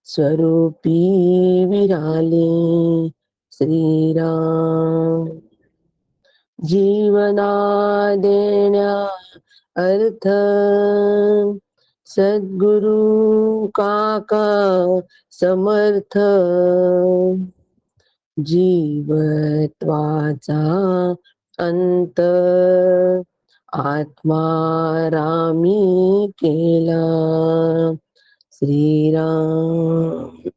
स्वरूपी विराले श्रीराम. जीवना देण्या अर्थ सद्गुरु काका समर्थ. जीवत्वाचा अंत आत्मारामी केला. श्रीराम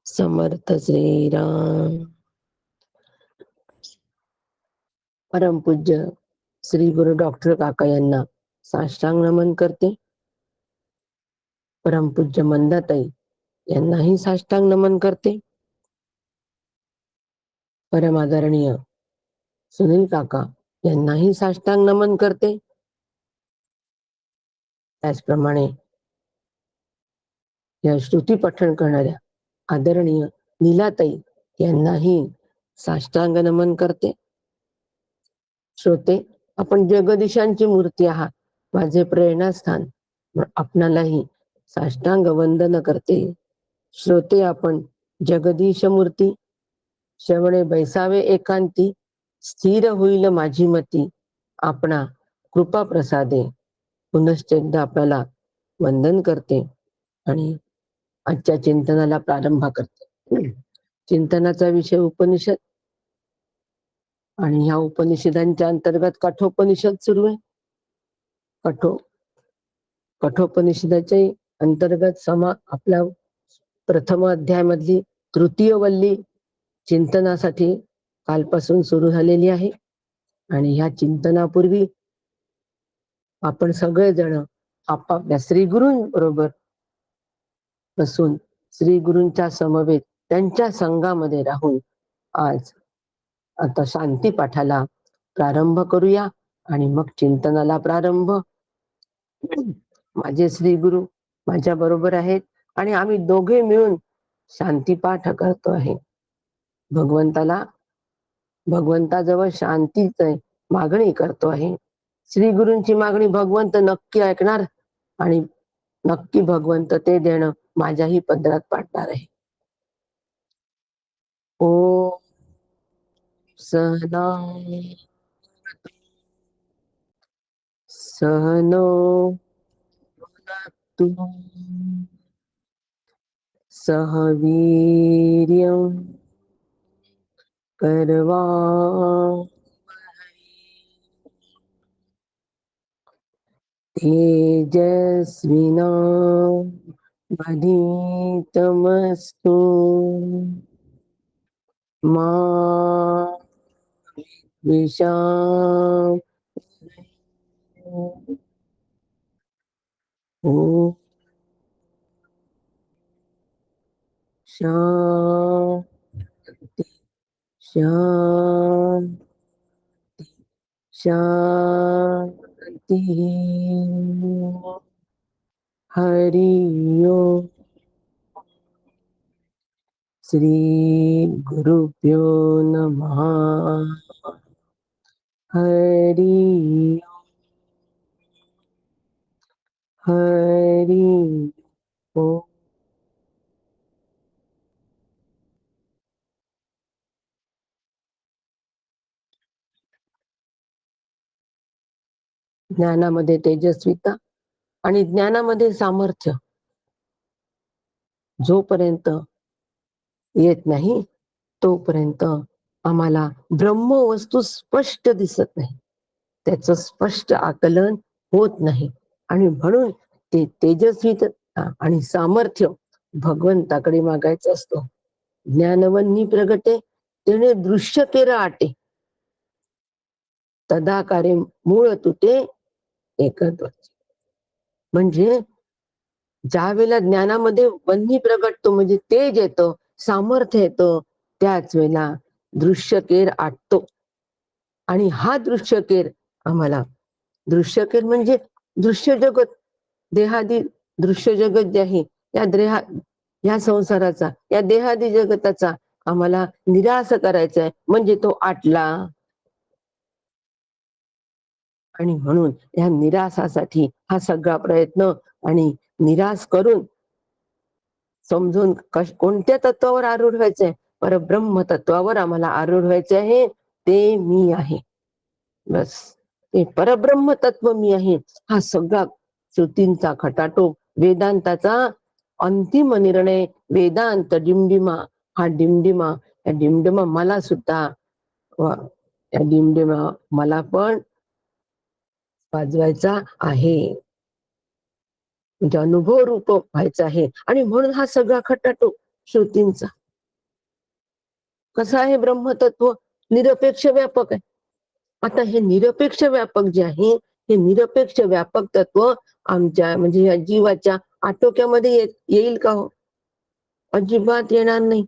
समर्थ श्रीराम. परमपूज्य श्री गुरु डॉक्टर काका यांना साष्टांग नमन करते. परमपूज्य मंदाताई यांनाही साष्टांग नमन करते. परमादरणीय सुनील काका यांनाही साष्टांग नमन करते. त्याचप्रमाणे या श्रुती पठण करणाऱ्या आदरणीय नीलाताई यांनाही साष्टांग नमन करते. श्रोते, आपण जगदीशांची मूर्ती आहात, माझे प्रेरणास्थान, आपणालाही साष्टांग वंदन करते. श्रोते, आपण जगदीश मूर्ती, श्रवणे बैसावे एकांती, स्थिर होईल माझी मती, आपणा कृपा प्रसादे. पुनश्च एकदा आपल्याला वंदन करते आणि आजच्या चिंतनाला प्रारंभ करते. चिंतनाचा विषय उपनिषद आणि ह्या उपनिषदांच्या अंतर्गत कठोपनिषद सुरू आहे. कठोपनिषदाच्या अंतर्गत आपल्या प्रथम अध्यायामधली तृतीय वल्ली चिंतनासाठी कालपासून सुरू झालेली आहे. आणि ह्या चिंतनापूर्वी आपण सगळेजण आपापल्या श्रीगुरूंबरोबर बसून श्रीगुरूंच्या समवेत त्यांच्या संघामध्ये राहून आज आता शांती पाठाला प्रारंभ करूया आणि मग चिंतनाला प्रारंभ. माझे श्रीगुरु माझ्या बरोबर आहेत आणि आम्ही दोघे मिळून शांती पाठ करतो आहे. भगवंताजवळ शांतीची मागणी करतो आहे. श्रीगुरूंची मागणी भगवंत नक्की ऐकणार आणि नक्की भगवंत ते देणं माझ्याही पदरात पाडणार आहे. ओ सहना सहनो भुनक्तु सह वीर्यं करवावहै तेजस्विनावधीतमस्तु मा विद्विषावहै. ओम शांति शांति शांति. हरि ओम. श्री गुरुभ्यो नमः. हरि हरि ओम. ज्ञानामध्ये तेजस्विता आणि ज्ञानामध्ये सामर्थ्य जोपर्यंत येत नाही तोपर्यंत आम्हाला ब्रह्मवस्तू स्पष्ट दिसत नाही, त्याचं स्पष्ट आकलन होत नाही. आणि म्हणून ते तेजस्विता आणि सामर्थ्य भगवंताकडे मागायचं असतो. ज्ञानवन्नी प्रगटे तेने दृश्य केर आटे, तदाकारे मूळ तुटे एकत्वाचे. म्हणजे ज्या वेळेला ज्ञानामध्ये वन्नी प्रगटतो म्हणजे तेज येतं, सामर्थ्य येतं, त्याच वेळेला दृश्यकेर आटतो. आणि हा दृश्यकेर आम्हाला, दृश्यकेर म्हणजे दृश्य जगत, देहादी दृश्य जगत जे आहे या संसाराचा, या देहादी जगताचा आम्हाला निराश करायचा आहे. म्हणजे तो आटला. आणि म्हणून या निराशासाठी हा सगळा प्रयत्न. आणि निराश करून समजून कोणत्या तत्वावर आरूढ व्हायचंय? परब्रह्म तत्वावर आम्हाला आरूढ व्हायचे आहे. ते मी आहे. बस ते परब्रह्म तत्व मी आहे. हा सगळा श्रुतींचा खटाटोप, वेदांताचा अंतिम निर्णय, वेदांत डिमडिमा. हा डिमडिमा, या डिमडिमा मला सुद्धा, या डिमडिमा मला पण वाजवायचा आहे, म्हणजे अनुभव रूप व्हायचा आहे. आणि म्हणून हा सगळा खटाटोप श्रुतींचा. कसं आहे ब्रह्मतत्व? निरपेक्ष व्यापक आहे. आता हे निरपेक्ष व्यापक जे आहे, हे निरपेक्ष व्यापक तत्व आमच्या म्हणजे या जीवाच्या आटोक्यामध्ये येईल का हो? अजिबात येणार नाही.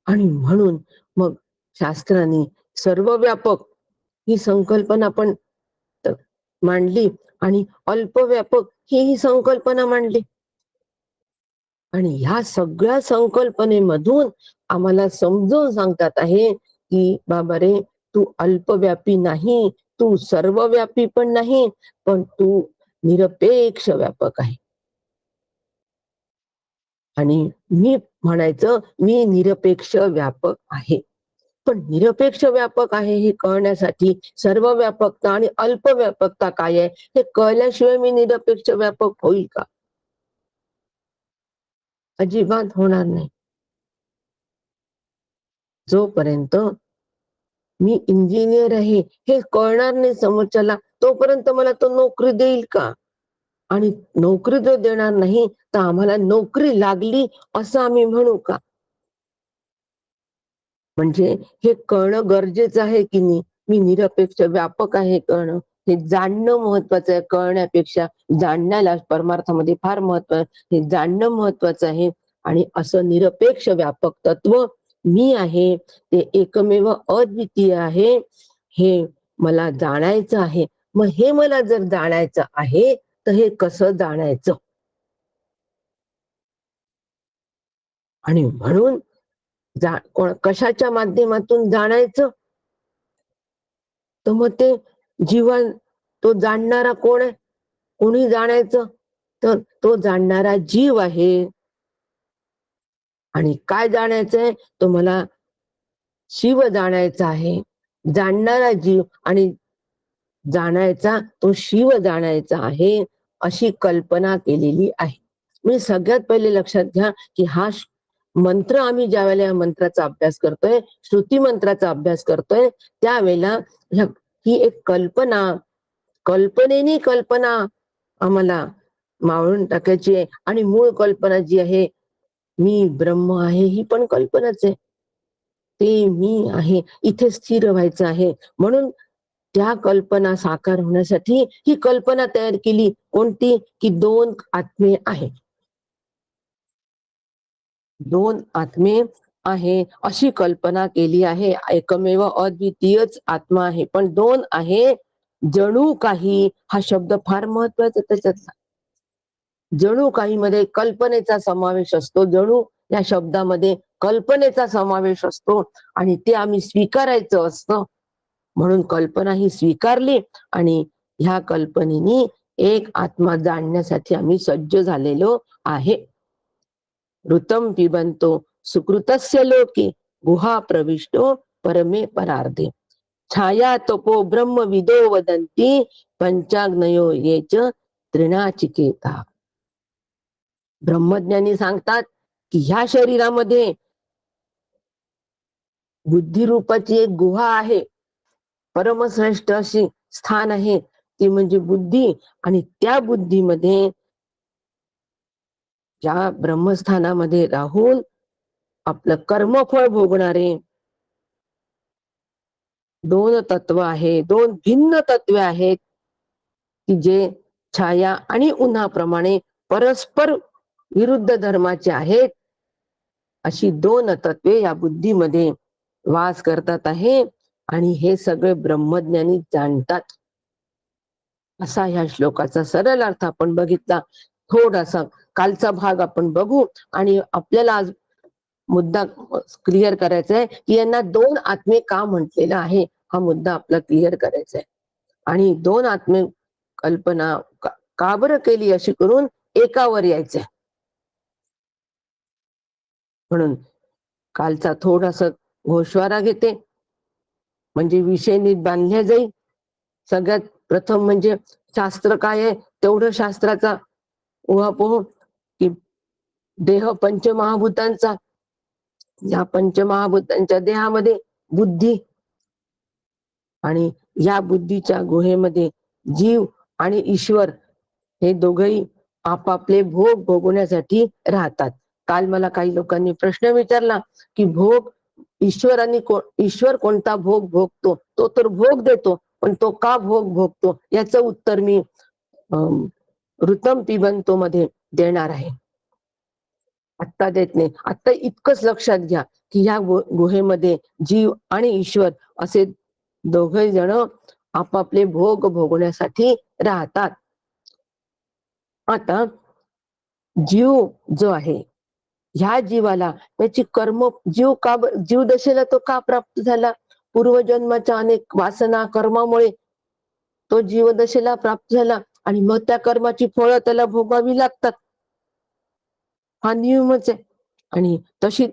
आणि म्हणून मग शास्त्राने सर्वव्यापक ही संकल्पना पण मांडली आणि अल्पव्यापक ही संकल्पना मांडली. आणि ह्या सगळ्या संकल्पनेमधून आम्हाला समजून सांगतात आहे की बाबा रे, तू अल्पव्यापी नाही, तू सर्वव्यापी पण नाही, पण तू निरपेक्ष व्यापक आहे. आणि मी म्हणायचं, मी निरपेक्ष व्यापक आहे. पण निरपेक्ष व्यापक आहे हे कळण्यासाठी सर्व व्यापकता आणि अल्पव्यापकता काय आहे हे कळल्याशिवाय मी निरपेक्ष व्यापक होईल का? अजिबात होणार नाही. जोपर्यंत मी इंजिनियर आहे हे कळणार नाही समोरच्याला, तोपर्यंत मला तो नोकरी देईल का? आणि नोकरी जो देणार नाही तर आम्हाला नोकरी लागली असं आम्ही म्हणू का? म्हणजे हे कळणं गरजेचं आहे की नाही, मी निरपेक्ष व्यापक आहे कळणं, हे जाणणं महत्वाचं आहे कळण्यापेक्षा. जाणण्याला परमार्थामध्ये फार महत्व आहे, हे जाणणं महत्वाचं आहे. आणि असं निरपेक्ष व्यापक तत्व मी आहे, ते एकमेव अद्वितीय आहे, हे मला जाणायचं आहे. मग हे मला जर जाणायचं आहे तर हे कसं जाणायचं? आणि म्हणून कशाच्या माध्यमातून जाणायचं? तर मग ते जीवन, तो जाणणारा कोण आहे? कोणी जाणायचं? तर तो जाणणारा जीव आहे. आणि काय जाणायचंय? तो मला शिव जाणायचा आहे. जाणणारा जीव आणि जाणायचा तो शिव जाणायचा आहे, अशी कल्पना केलेली आहे. म्हणजे सगळ्यात पहिले लक्षात घ्या की हा मंत्र आम्ही ज्या वेळेला या मंत्राचा अभ्यास करतोय, श्रुती मंत्राचा अभ्यास करतोय, त्यावेळेला ही एक कल्पना, कल्पनेनी कल्पना आम्हाला मावळून टाकायची आहे. आणि मूळ कल्पना जी आहे, मी ब्रह्म आहे, ही पण कल्पनाच आहे. ते मी आहे, इथे स्थिर व्हायचं आहे. म्हणून त्या कल्पना साकार होण्यासाठी ही कल्पना तयार केली. कोणती? की दोन आत्मे आहेत. दोन आत्मे आहे अशी कल्पना केली आहे. एकमेव अद्वितीयच आत्मा आहे, पण दोन आहे. जणू काही हा शब्द फार महत्वाचा त्याच्यातला. जणू काही मध्ये कल्पनेचा समावेश असतो. जणू या शब्दामध्ये कल्पनेचा समावेश असतो आणि ते आम्ही स्वीकारायचं असतं. म्हणून कल्पना ही स्वीकारली आणि ह्या कल्पनेनी एक आत्मा जाणण्यासाठी आम्ही सज्ज झालेलो आहे. ऋतम पिबंतो सुकृतस्य लोके गुहा प्रविष्टो परमे परार्धे छाया तपो ब्रह्म विदो वदंती पंचाग्नयो येच त्रिणाचिकेता. ब्रह्मज्ञानी सांगतात की ह्या शरीरामध्ये बुद्धिरूपाची एक गुहा आहे, परमश्रेष्ठ अशी स्थान आहे, ती म्हणजे बुद्धी. आणि त्या बुद्धीमध्ये, ज्या ब्रह्मस्थानामध्ये राहून आपलं कर्मफळ भोगणारे दोन तत्व आहे, दोन भिन्न तत्वे आहेत की जे छाया आणि उन्हाप्रमाणे परस्पर विरुद्ध धर्माचे आहेत. अशी दोन तत्वे या बुद्धीमध्ये वास करतात आहे. आणि हे सगळे ब्रह्मज्ञानी जाणतात. असा ह्या श्लोकाचा सरळ अर्थ आपण बघितला. थोडासा कालचा भाग आपण बघू आणि आपल्याला आज मुद्दा क्लिअर करायचा आहे की यांना दोन आत्मे का म्हटलेला आहे, हा मुद्दा आपला क्लिअर करायचा आहे. आणि दोन आत्मे कल्पना का बरं केली अशी करून एकावर यायचंय. म्हणून कालचा थोडासा गोषवारा घेते, म्हणजे विषय नीट बांधल्या जाईल. सगळ्यात प्रथम म्हणजे शास्त्र काय आहे तेवढं शास्त्राचा उहापोह, की देह पंचमहाभूतांचा, या पंचमहाभूतांच्या देहामध्ये बुद्धी, आणि या बुद्धीच्या गुहेमध्ये जीव आणि ईश्वर हे दोघही आपापले भोग भोगवण्यासाठी राहतात. काल मला काही लोकांनी प्रश्न विचारला की भोग ईश्वर कोणता भोग भोगतो? तो तर भोग देतो, पण तो का भोग भोगतो याचं उत्तर मी ऋतम पिबंतो मध्ये देणार आहे. आत्ता देत नाही. आत्ता इतकंच लक्षात घ्या की या गुहेमध्ये जीव आणि ईश्वर असे दोघे जण आपापले भोग भोगण्यासाठी राहतात. आता जीव जो आहे, ह्या जीवाला त्याची कर्म, जीव दशेला तो का प्राप्त झाला? पूर्वजन्माच्या अनेक वासना कर्मामुळे तो जीवदशेला प्राप्त झाला, आणि मग त्या कर्माची फळं त्याला भोगावी लागतात. हा नियमच आहे. आणि तशी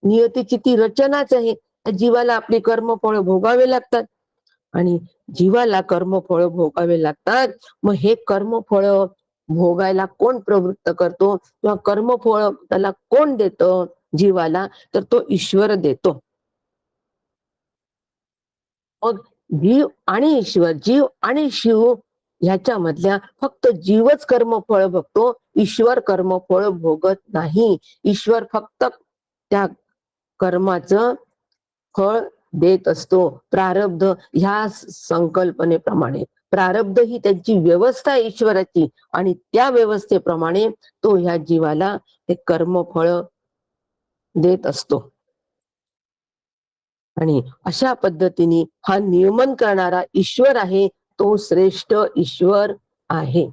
नियतीची ती रचनाच आहे. जीवाला आपली कर्मफळ भोगावे लागतात, आणि जीवाला कर्मफळ भोगावे लागतात. मग हे कर्मफळ भोगायला कोण प्रवृत्त करतो, किंवा कर्मफळ त्याला कोण देतं जीवाला? तर तो ईश्वर देतो. मग जीव आणि ईश्वर, जीव आणि शिव ह्याच्यामधल्या फक्त जीवच कर्मफळ भोगतो, ईश्वर कर्मफळ भोगत नाही. ईश्वर फक्त त्या कर्माचं फळ देत असतो, प्रारब्ध ह्या संकल्पनेप्रमाणे. प्रारब्ध ही त्यांची व्यवस्था ईश्वराची, आणि त्या व्यवस्थेप्रमाणे तो ह्या जीवाला ते कर्मफळ देत असतो. आणि अशा पद्धतीने हा नियमन करणारा ईश्वर आहे, तो श्रेष्ठ ईश्वर आहे.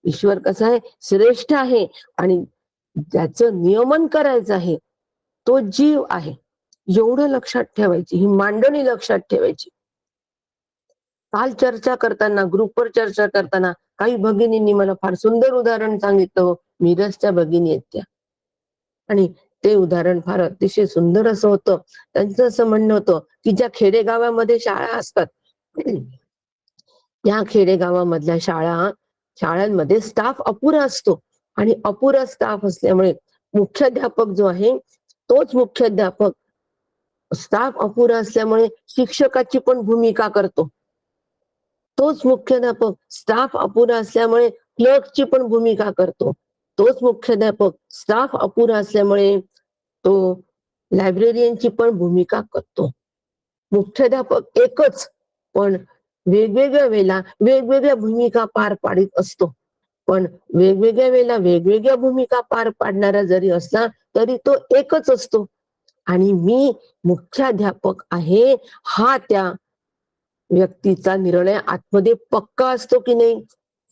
ईश्वर कसा आहे? श्रेष्ठ आहे. आणि ज्याचं नियमन करायचं आहे तो जीव आहे. एवढं लक्षात ठेवायची, ही मांडणी लक्षात ठेवायची. काल चर्चा करताना, ग्रुपवर चर्चा करताना काही भगिनींनी मला फार सुंदर उदाहरण सांगितलं. मिरजच्या भगिनी आहेत त्या, आणि ते उदाहरण फार अतिशय सुंदर असं होतं. त्यांचं असं म्हणणं होतं की ज्या खेडेगावामध्ये शाळा असतात, त्या खेडेगावामधल्या शाळांमध्ये स्टाफ अपुरा असतो, आणि अपुरा स्टाफ असल्यामुळे मुख्याध्यापक जो आहे तोच मुख्याध्यापक, स्टाफ अपुरा असल्यामुळे शिक्षकाची पण भूमिका करतो. तोच मुख्याध्यापक स्टाफ अपुरा असल्यामुळे क्लर्कची पण भूमिका करतो. तोच मुख्याध्यापक स्टाफ अपुरा असल्यामुळे तो लायब्रेरियनची पण भूमिका करतो. मुख्याध्यापक एकच, पण वेगवेगळ्या वेळेला वेगवेगळ्या भूमिका पार पाडित असतो. पण वेगवेगळ्या वेळेला वेगवेगळ्या भूमिका पार पाडणारा जरी असला तरी तो एकच असतो. आणि मी मुख्याध्यापक आहे हा त्या व्यक्तीचा निर्णय आतमध्ये पक्का असतो की नाही?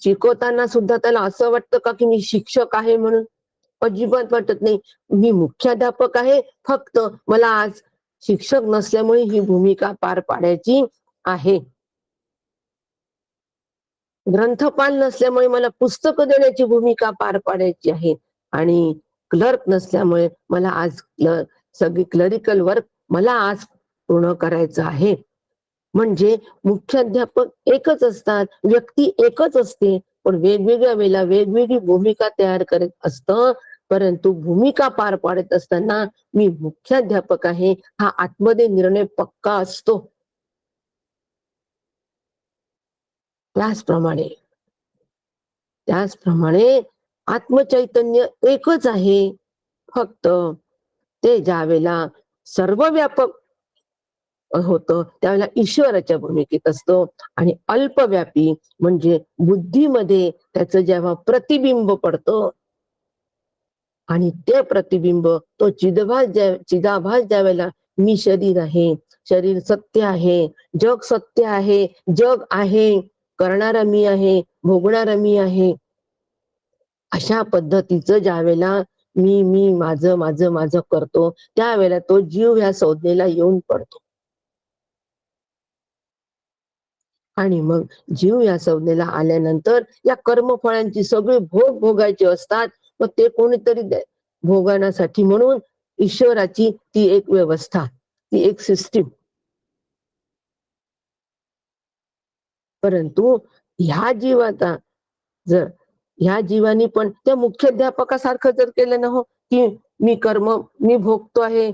शिकवताना सुद्धा त्याला असं वाटतं का की मी शिक्षक आहे म्हणून? अजिबात वाटत नाही. मी मुख्याध्यापक आहे, फक्त मला आज शिक्षक नसल्यामुळे ही भूमिका पार पाडायची आहे. ग्रंथपाल नसल्यामुळे मला पुस्तकं देण्याची भूमिका पार पाडायची आहे, आणि क्लर्क नसल्यामुळे मला आज सगळी क्लरिकल वर्क मला आज पूर्ण करायचं आहे. म्हणजे मुख्याध्यापक एकच असतात, व्यक्ती एकच असते, पण वेगवेगळ्या वेळेला वेगवेगळी भूमिका तयार करत असतं. परंतु भूमिका पार पाडत असताना मी मुख्याध्यापक आहे हा आतमध्ये निर्णय पक्का असतो. त्याचप्रमाणे आत्मचैतन्य एकच आहे, फक्त ते ज्या वेळेला सर्वव्यापक होतं त्यावेळेला ईश्वराच्या भूमिकेत असतो, आणि अल्पव्यापी म्हणजे बुद्धीमध्ये त्याचं जेव्हा प्रतिबिंब पडतं, आणि ते प्रतिबिंब तो चिदाभास ज्या वेळेला मी शरीर आहे, शरीर सत्य आहे, जग सत्य आहे, जग आहे, करणारा मी आहे, भोगणारा मी आहे, अशा पद्धतीचं ज्या वेळेला मी माझं माझं माझं करतो, त्यावेळेला तो जीव ह्या संज्ञेला येऊन पडतो. आणि मग जीव या संज्ञेला आल्यानंतर या कर्मफळांची सगळी भोग भोगायची असतात. मग ते कोणीतरी भोगवण्यासाठी म्हणून ईश्वराची ती एक व्यवस्था, ती एक सिस्टीम. परंतु ह्या जीवाचा जर ह्या जीवानी पण त्या मुख्याध्यापकासारखं जर केलं ना हो, की मी कर्म मी भोगतो आहे,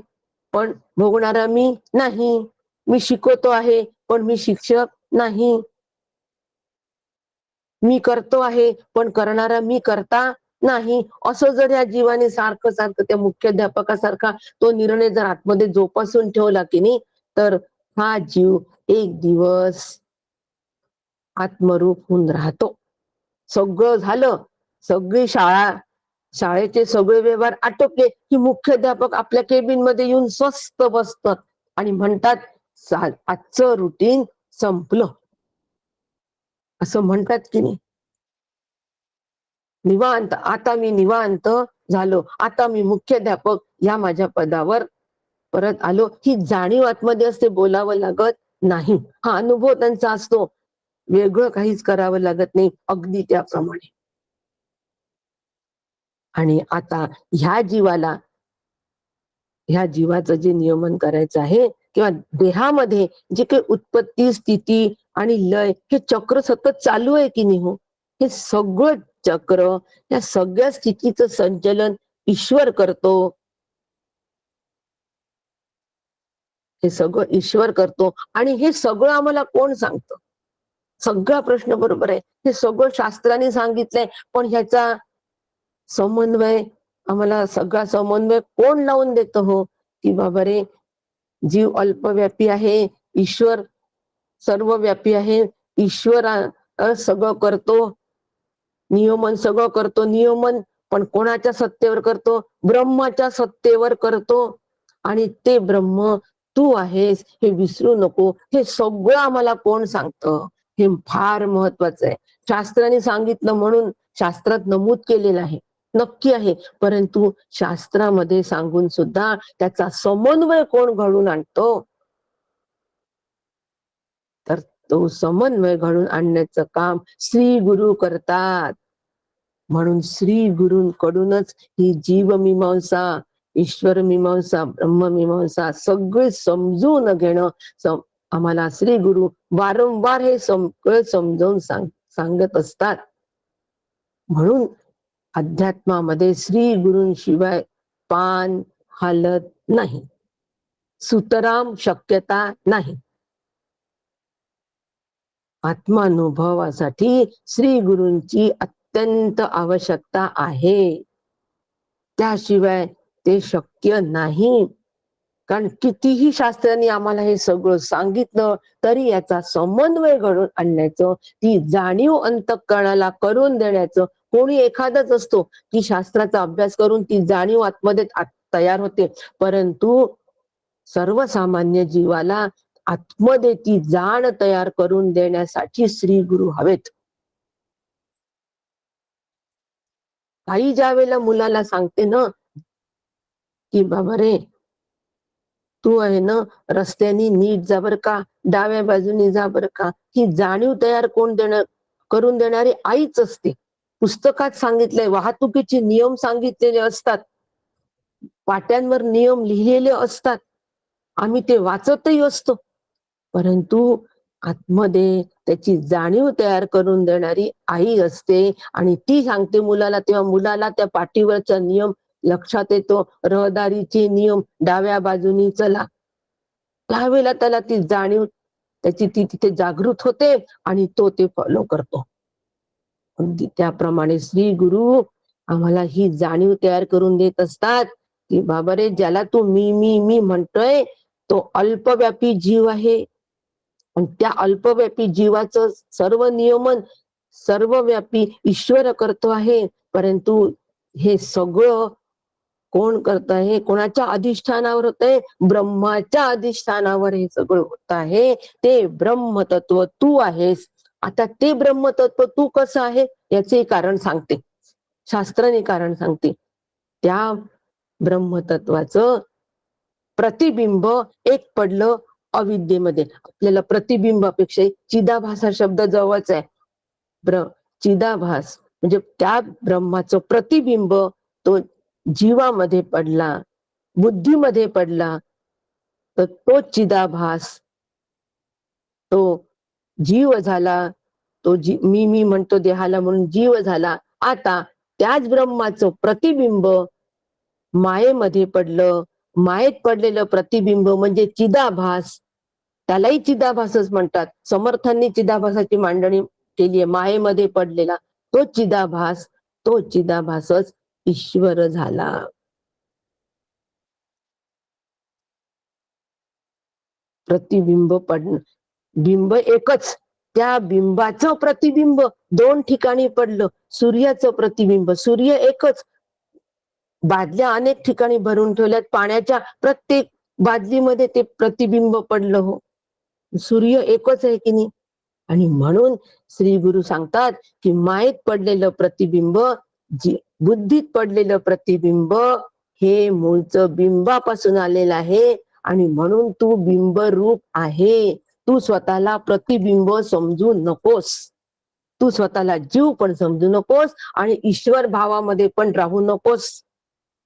पण भोगणारा मी नाही. मी शिकवतो आहे, पण मी शिक्षक नाही. मी करतो आहे, पण करणारा मी करता नाही. असं जर या जीवाने सारखं सारखं त्या मुख्याध्यापकासारखा तो निर्णय जर आतमध्ये जोपासून ठेवला की नाही, तर हा जीव एक दिवस आत्मरूप होऊन राहतो. सगळं झालं, सगळी शाळेचे सगळे व्यवहार आटोपले की मुख्याध्यापक आपल्या केबिन मध्ये येऊन स्वस्त बसतात आणि म्हणतात आजचं रुटीन संपलं, असं म्हणतात की नाही. निवांत, आता मी निवांत झालो, आता मी मुख्याध्यापक या माझ्या पदावर परत आलो. ही जाणीव आतमध्ये असते, बोलावं लागत नाही. हा अनुभव त्यांचा असतो, वेगळं काहीच करावं लागत नाही, अगदी त्याप्रमाणे. आणि आता ह्या जीवाचं जे नियमन करायचं आहे किंवा देहामध्ये जे काही उत्पत्ती, स्थिती आणि लय हे चक्र सतत चालू आहे की नाही हो, हे सगळं चक्र, या सगळ्या स्थितीचं संचलन ईश्वर करतो. हे सगळं ईश्वर करतो आणि हे सगळं आम्हाला कोण सांगतं? सगळा प्रश्न बरोबर आहे. हे सगळं शास्त्राने सांगितलंय, पण ह्याचा समन्वय आम्हाला सगळा समन्वय कोण लावून देतं हो? की बाबा रे, जीव अल्पव्यापी आहे, ईश्वर सर्वव्यापी आहे. ईश्वर सगळं करतो, नियमन सगळं करतो. नियमन पण कोणाच्या सत्तेवर करतो? ब्रह्माच्या सत्तेवर करतो. आणि ते ब्रह्म तू आहेस हे विसरू नको. हे सगळं आम्हाला कोण सांगतं? हे फार महत्वाचं आहे. शास्त्राने सांगितलं म्हणून शास्त्रात नमूद केलेलं आहे, नक्की आहे. परंतु शास्त्रामध्ये सांगून सुद्धा त्याचा समन्वय कोण घडून आणतो? तर तो समन्वय घडून आणण्याचं काम श्री गुरु करतात. म्हणून श्री गुरूंकडूनच ही जीवमीमांसा, ईश्वर मीमांसा, ब्रह्ममीमांसा सगळे समजून घेणं आम्हाला श्री गुरु वारंवार हे सगळं समजावून सांगत असतात. म्हणून अध्यात्मामध्ये श्री गुरूंशिवाय पान हालत नाही, सुतराम शक्यता नाही. आत्मानुभवासाठी श्री गुरूंची अत्यंत आवश्यकता आहे, त्याशिवाय ते शक्य नाही. कारण कितीही शास्त्रांनी आम्हाला हे सगळं सांगितलं तरी याचा समन्वय घडून आणण्याचं, ती जाणीव अंतःकरणाला करून देण्याचं कोणी एखादाच असतो की शास्त्राचा अभ्यास करून ती जाणीव आतमध्ये तयार होते. परंतु सर्वसामान्य जीवाला आतमध्ये ती जाण तयार करून देण्यासाठी श्री गुरु हवेत. आई ज्या वेळेला मुलाला सांगते ना की बाबा रे, तू आहे ना रस्त्याने नीट जा बर का, डाव्या बाजूने जा बर का, ही जाणीव तयार करून देणारी आईच असते. पुस्तकात सांगितलंय, वाहतुकीचे नियम सांगितलेले असतात, पाट्यांवर नियम लिहिलेले असतात, आम्ही ते वाचतही असतो. परंतु आतमध्ये त्याची जाणीव तयार करून देणारी आई असते आणि ती सांगते मुलाला, तेव्हा मुलाला त्या पाठीवरचा नियम लक्षात येतो. रहदारीचे नियम डाव्या बाजूनी चला. त्यावेळेला त्याला ती जाणीव, त्याची ती तिथे जागृत होते आणि तो ते फॉलो करतो. अगदी त्याप्रमाणे श्री गुरु आम्हाला ही जाणीव तयार करून देत असतात की बाबा रे, ज्याला तू मी म्हणतोय तो अल्पव्यापी जीव आहे. आणि त्या अल्पव्यापी जीवाचं सर्व नियमन सर्वव्यापी ईश्वर करतो आहे. परंतु हे सगळं कोण करत आहे? कोणाच्या अधिष्ठानावर होत आहे? ब्रह्माच्या अधिष्ठानावर हे सगळं होत आहे. ते ब्रह्मतत्व तू आहेस. आता ते ब्रह्मतत्व तू कसं आहे याचे कारण सांगते, शास्त्राने कारण सांगते. त्या ब्रह्मतत्वाचं प्रतिबिंब एक पडलं अविद्येमध्ये. आपल्याला प्रतिबिंबापेक्षा चिदाभास हा शब्द जवळच आहे. चिदाभास म्हणजे त्या ब्रह्माचं प्रतिबिंब तो जीवामध्ये पडला, बुद्धीमध्ये पडला, तर तो चिदाभास, तो जीव झाला. तो मी म्हणतो देहाला म्हणून जीव झाला. आता त्याच ब्रह्माचं प्रतिबिंब मायेमध्ये पडलं. मायेत पडलेलं प्रतिबिंब म्हणजे चिदाभास, त्यालाही चिदाभासच म्हणतात. समर्थांनी चिदाभासाची मांडणी केली आहे. मायेमध्ये पडलेला तो चिदाभास, तो चिदाभासच ईश्वर झाला. प्रतिबिंब बिंब एकच, त्या बिंबाचं प्रतिबिंब दोन ठिकाणी पडलं. सूर्याचं प्रतिबिंब, सूर्य एकच, बादल्या अनेक ठिकाणी भरून ठेवल्यात, पाण्याच्या प्रत्येक बादलीमध्ये ते प्रतिबिंब पडलं. हो, सूर्य एकच आहे की नाही. आणि म्हणून श्री गुरु सांगतात की मायेत पडलेलं प्रतिबिंब, बुद्धीत पडलेलं प्रतिबिंब हे मूळचं बिंबापासून आलेलं आहे. आणि म्हणून तू बिंब रूप आहे. तू स्वतःला प्रतिबिंब समजू नकोस. तू स्वतःला जीव पण समजू नकोस आणि ईश्वर भावामध्ये पण राहू नकोस.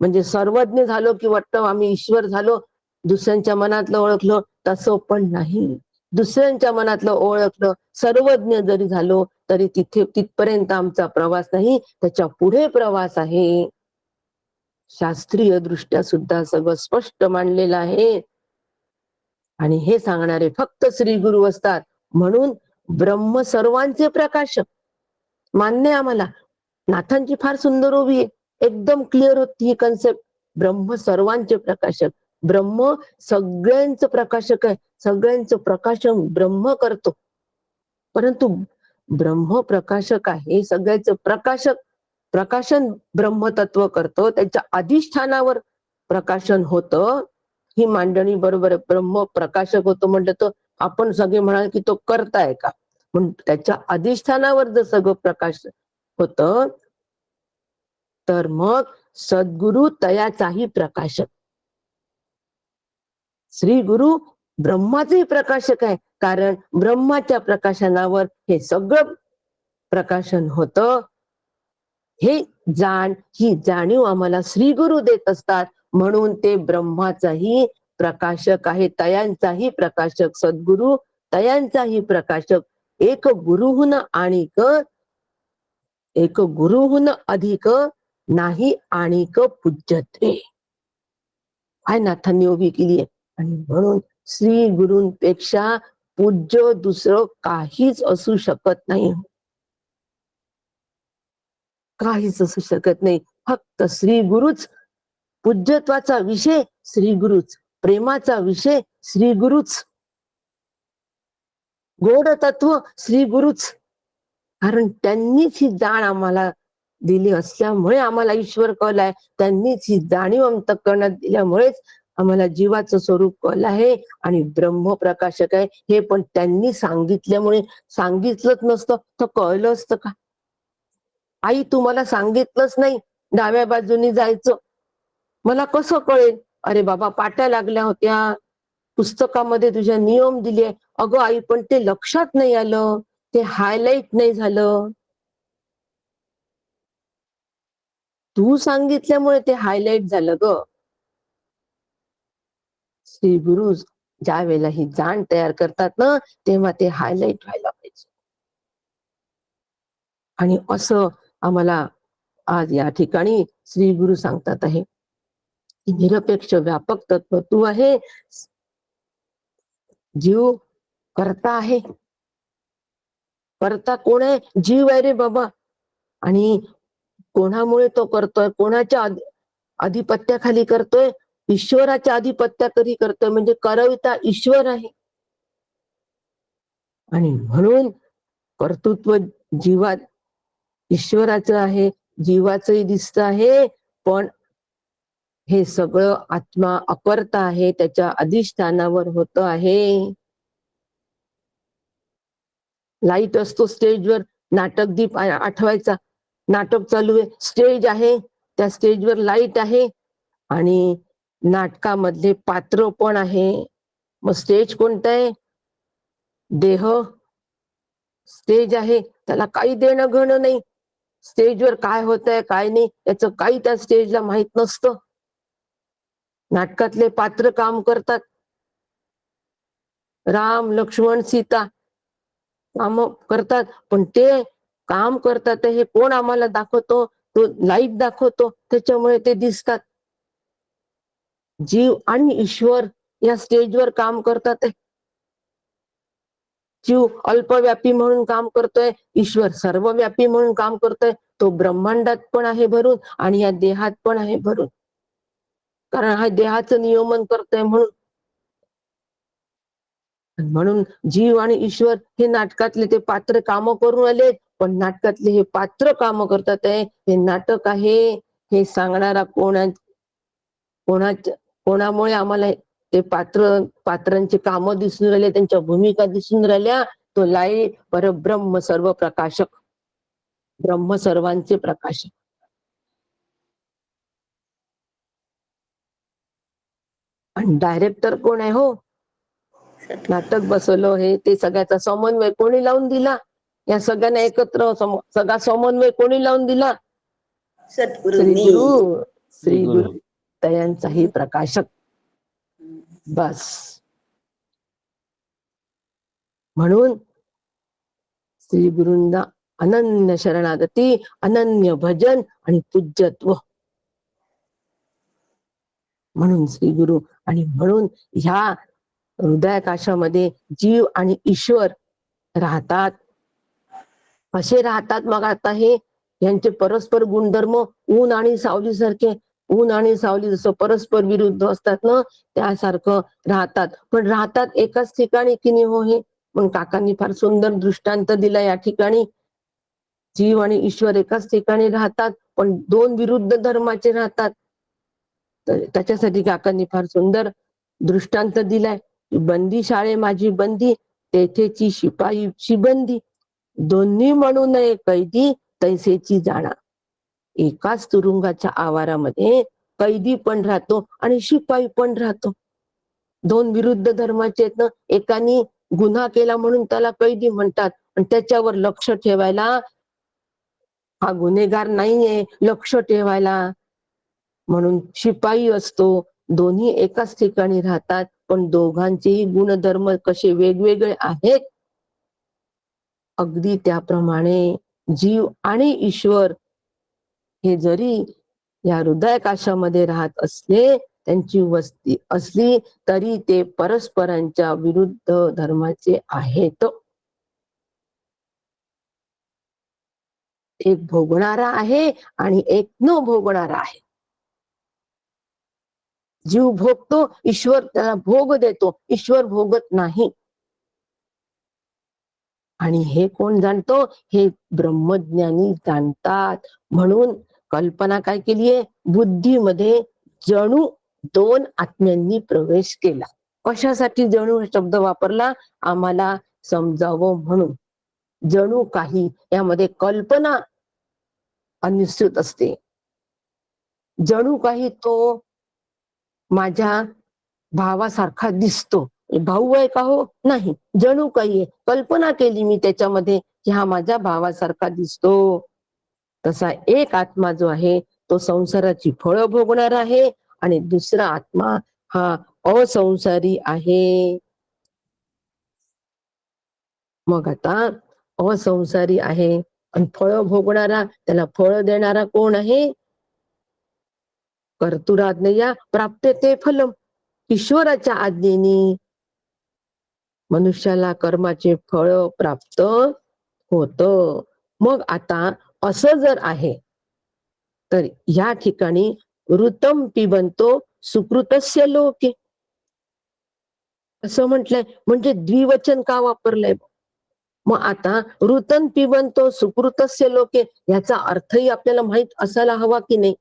म्हणजे सर्वज्ञ झालो की वाटतं आम्ही ईश्वर झालो, दुसऱ्यांच्या मनातलं ओळखलं, तसं पण नाही. दुसऱ्यांच्या मनातलं ओळखलं, सर्वज्ञ जरी झालो तरी तिथपर्यंत आमचा प्रवास नाही, त्याच्या पुढे प्रवास आहे. शास्त्रीय दृष्ट्या सुद्धा सगळं स्पष्ट मांडलेलं आहे. आणि हे सांगणारे फक्त श्री गुरु असतात. म्हणून ब्रह्म सर्वांचे प्रकाशक मान्य आम्हाला. नाथांची फार सुंदर उभी आहे, एकदम क्लिअर होती ही कन्सेप्ट. ब्रह्म सर्वांचे प्रकाशक, ब्रह्म सगळ्यांचं प्रकाशक आहे. सगळ्यांचं प्रकाशन ब्रह्म करतो. परंतु ब्रह्म प्रकाशक आहे, सगळ्याचं प्रकाशन ब्रह्मतत्व करतो. त्याच्या अधिष्ठानावर प्रकाशन होतं. ही मांडणी बरोबर आहे. ब्रह्म प्रकाशक होतो म्हटलं तर आपण सगळे म्हणाल की तो करताय का, पण त्याच्या अधिष्ठानावर जर सगळं प्रकाश होत, तर मग सद्गुरु तयाचाही प्रकाशक. श्री गुरु ब्रह्माचेही प्रकाशक आहे, कारण ब्रह्माच्या प्रकाशनावर हे सगळं प्रकाशन होतं. हे ही जाणीव आम्हाला श्री गुरु देत असतात. म्हणून ते ब्रह्माचाही प्रकाशक आहे, तयांचाही प्रकाशक. सद्गुरु तयांचाही प्रकाशक. एक गुरुहून अधिक नाही आणिक पूज्यते. काय नाथांनी उभी केली आहे. आणि म्हणून श्री गुरूंपेक्षा पूज्य दुसरं काहीच असू शकत नाही. काहीच असू शकत नाही. फक्त श्री गुरुच पूज्यत्वाचा विषय, श्री गुरुच प्रेमाचा विषय, श्री गुरुच गोड तत्व, श्री गुरुच. कारण त्यांनीच ही जाण आम्हाला दिली असल्यामुळे आम्हाला ईश्वर कळलाय. त्यांनीच ही जाणीव अंतःकरणात दिल्यामुळेच आम्हाला जीवाचं स्वरूप कळलं आहे आणि ब्रह्म प्रकाशक आहे. हे पण त्यांनी सांगितल्यामुळे. सांगितलंच नसतं तर कळलं असतं का? आई तुम्हाला सांगितलंच नाही डाव्या बाजूनी जायचं, मला कसं कळेल? अरे बाबा, पाट्या लागल्या होत्या, पुस्तकामध्ये तुझ्या नियम दिले. अगं आई, पण ते लक्षात नाही आलं, ते हायलाइट नाही झालं. तू सांगितल्यामुळे ते हायलाइट झालं ग. श्री गुरु ज्या वेळेला ही जाण तयार करतात ना, तेव्हा ते हायलाइट व्हायला पाहिजे. आणि असं आम्हाला आज या ठिकाणी श्री गुरु सांगतात आहे की निरपेक्ष व्यापक तत्व तू आहे. जीव करता आहे. करता कोण आहे? जीव आहे रे बाबा. आणि कोणामुळे तो करतोय? कोणाच्या अधिपत्याखाली करतोय? ईश्वराच्या अधिपत्याखाली करतोय. म्हणजे करविता ईश्वर आहे. आणि म्हणून कर्तृत्व जीवात ईश्वराचं आहे, जीवाचंही दिसत आहे. पण हे सगळं आत्मा अकर्ता आहे, त्याच्या अधिष्ठानावर होत आहे. लाईट असतो स्टेजवर, नाटक दीप आठवायचा, नाटक चालू आहे, स्टेज आहे, त्या स्टेजवर लाईट आहे आणि नाटकामधले पात्र पण आहे. मग स्टेज कोणतं आहे? देह स्टेज आहे, त्याला काही देणं घेणं नाही. स्टेजवर काय होतंय काय नाही याचं काही त्या स्टेजला माहित नसतं. नाटकातले पात्र काम करतात, राम लक्ष्मण सीता काम करतात, पण ते काम करतात हे कोण आम्हाला दाखवतो? तो लाईट दाखवतो, त्याच्यामुळे ते दिसतात. जीव आणि ईश्वर या स्टेजवर काम करतात. जीव अल्पव्यापी म्हणून काम करतोय, ईश्वर सर्वव्यापी म्हणून काम करतोय. तो ब्रह्मांडात पण आहे भरून आणि या देहात पण आहे भरून, कारण हा देहाचं नियमन करतोय म्हणून. म्हणून जीव आणि ईश्वर हे नाटकातले ते पात्र काम करून आले, पण नाटकातले हे पात्र काम करतात आहे. हे नाटक आहे हे सांगणारा कोणामुळे आम्हाला ते पात्रांची कामं दिसून राहिले, त्यांच्या भूमिका दिसून राहिल्या. तो लाईट परब्रह्म सर्व प्रकाशक, ब्रह्म सर्वांचे प्रकाशक. आणि डायरेक्टर कोण आहे? हो, नाटक बसवलं हे ते सगळ्याचा समन्वय कोणी लावून दिला? या सगळ्यांना एकत्र सगळा समन्वय कोणी लावून दिला? श्री गुरु दयांचाही प्रकाशक. बस म्हणून श्री गुरूंना अनन्य शरणागती, अनन्य भजन आणि पूज्यत्व. म्हणून श्री गुरु आणि म्हणून ह्या हृदयाकाशामध्ये जीव आणि ईश्वर राहतात. असे राहतात. मग आता हे यांचे परस्पर गुणधर्म ऊन आणि सावली सारखे, ऊन आणि सावली जसं परस्पर विरुद्ध असतात ना, त्यासारखं राहतात. पण राहतात एकाच ठिकाणी की नाही? हो, हे मग काकांनी फार सुंदर दृष्टांत दिला या ठिकाणी. जीव आणि ईश्वर एकाच ठिकाणी राहतात, पण दोन विरुद्ध धर्माचे राहतात. तर त्याच्यासाठी काकांनी फार सुंदर दृष्टांत दिलाय. बंदी शाळे माझी बंदी, तेथेची शिपाईची बंदी, दोन्ही म्हणू नये कैदी, तैसेची जाणा. एकाच तुरुंगाच्या आवारामध्ये कैदी पण राहतो आणि शिपाई पण राहतो. दोन विरुद्ध धर्माचे आहेत ना. एकानी गुन्हा केला म्हणून त्याला कैदी म्हणतात, आणि त्याच्यावर लक्ष ठेवायला हा गुन्हेगार नाहीये, लक्ष ठेवायला म्हणून शिपाई असतो. दोन्ही एकाच ठिकाणी राहतात, पण दोघांचेही गुणधर्म कसे वेगवेगळे आहेत. अगदी त्याप्रमाणे जीव आणि ईश्वर हे जरी या हृदयाकाशामध्ये राहत असले, त्यांची वस्ती असली तरी ते परस्परांच्या विरुद्ध धर्माचे आहेत. एक भोगणारा आहे आणि एक न भोगणारा आहे. जीव भोगतो, ईश्वर त्याला भोग देतो, ईश्वर भोगत नाही. आणि हे कोण जाणतो? हे ब्रह्मज्ञानी जाणतात. म्हणून कल्पना काय केलीये? बुद्धीमध्ये जणू दोन आत्म्यांनी प्रवेश केला. कशासाठी जणू हा शब्द वापरला? आम्हाला समजावं म्हणून. जणू काही यामध्ये कल्पना अनिश्चित असते. जणू काही तो माझ्या भावासारखा दिसतो. भाऊ आहे का? हो, नाही. जणू काही कल्पना केली मी त्याच्यामध्ये की हा माझ्या भावासारखा दिसतो. तसा एक आत्मा जो आहे तो संसाराची फळं भोगणार आहे, आणि दुसरा आत्मा हा असंसारी आहे. मग आता असंसारी आहे आणि फळं भोगणारा, त्याला फळ देणारा कोण आहे? कर्तुराज्ञया प्राप्यते फलम. ईश्वराच्या आज्ञेने मनुष्याला कर्माचे फळ प्राप्त होत. मग आता असं जर आहे तर या ठिकाणी ऋतम पिबंतो सुकृतस्य लोके असं म्हटलंय, म्हणजे द्विवचन का वापरलंय? मग आता ऋतन पिबंतो सुकृतस्य लोके याचा अर्थही आपल्याला माहित असायला हवा की नाही?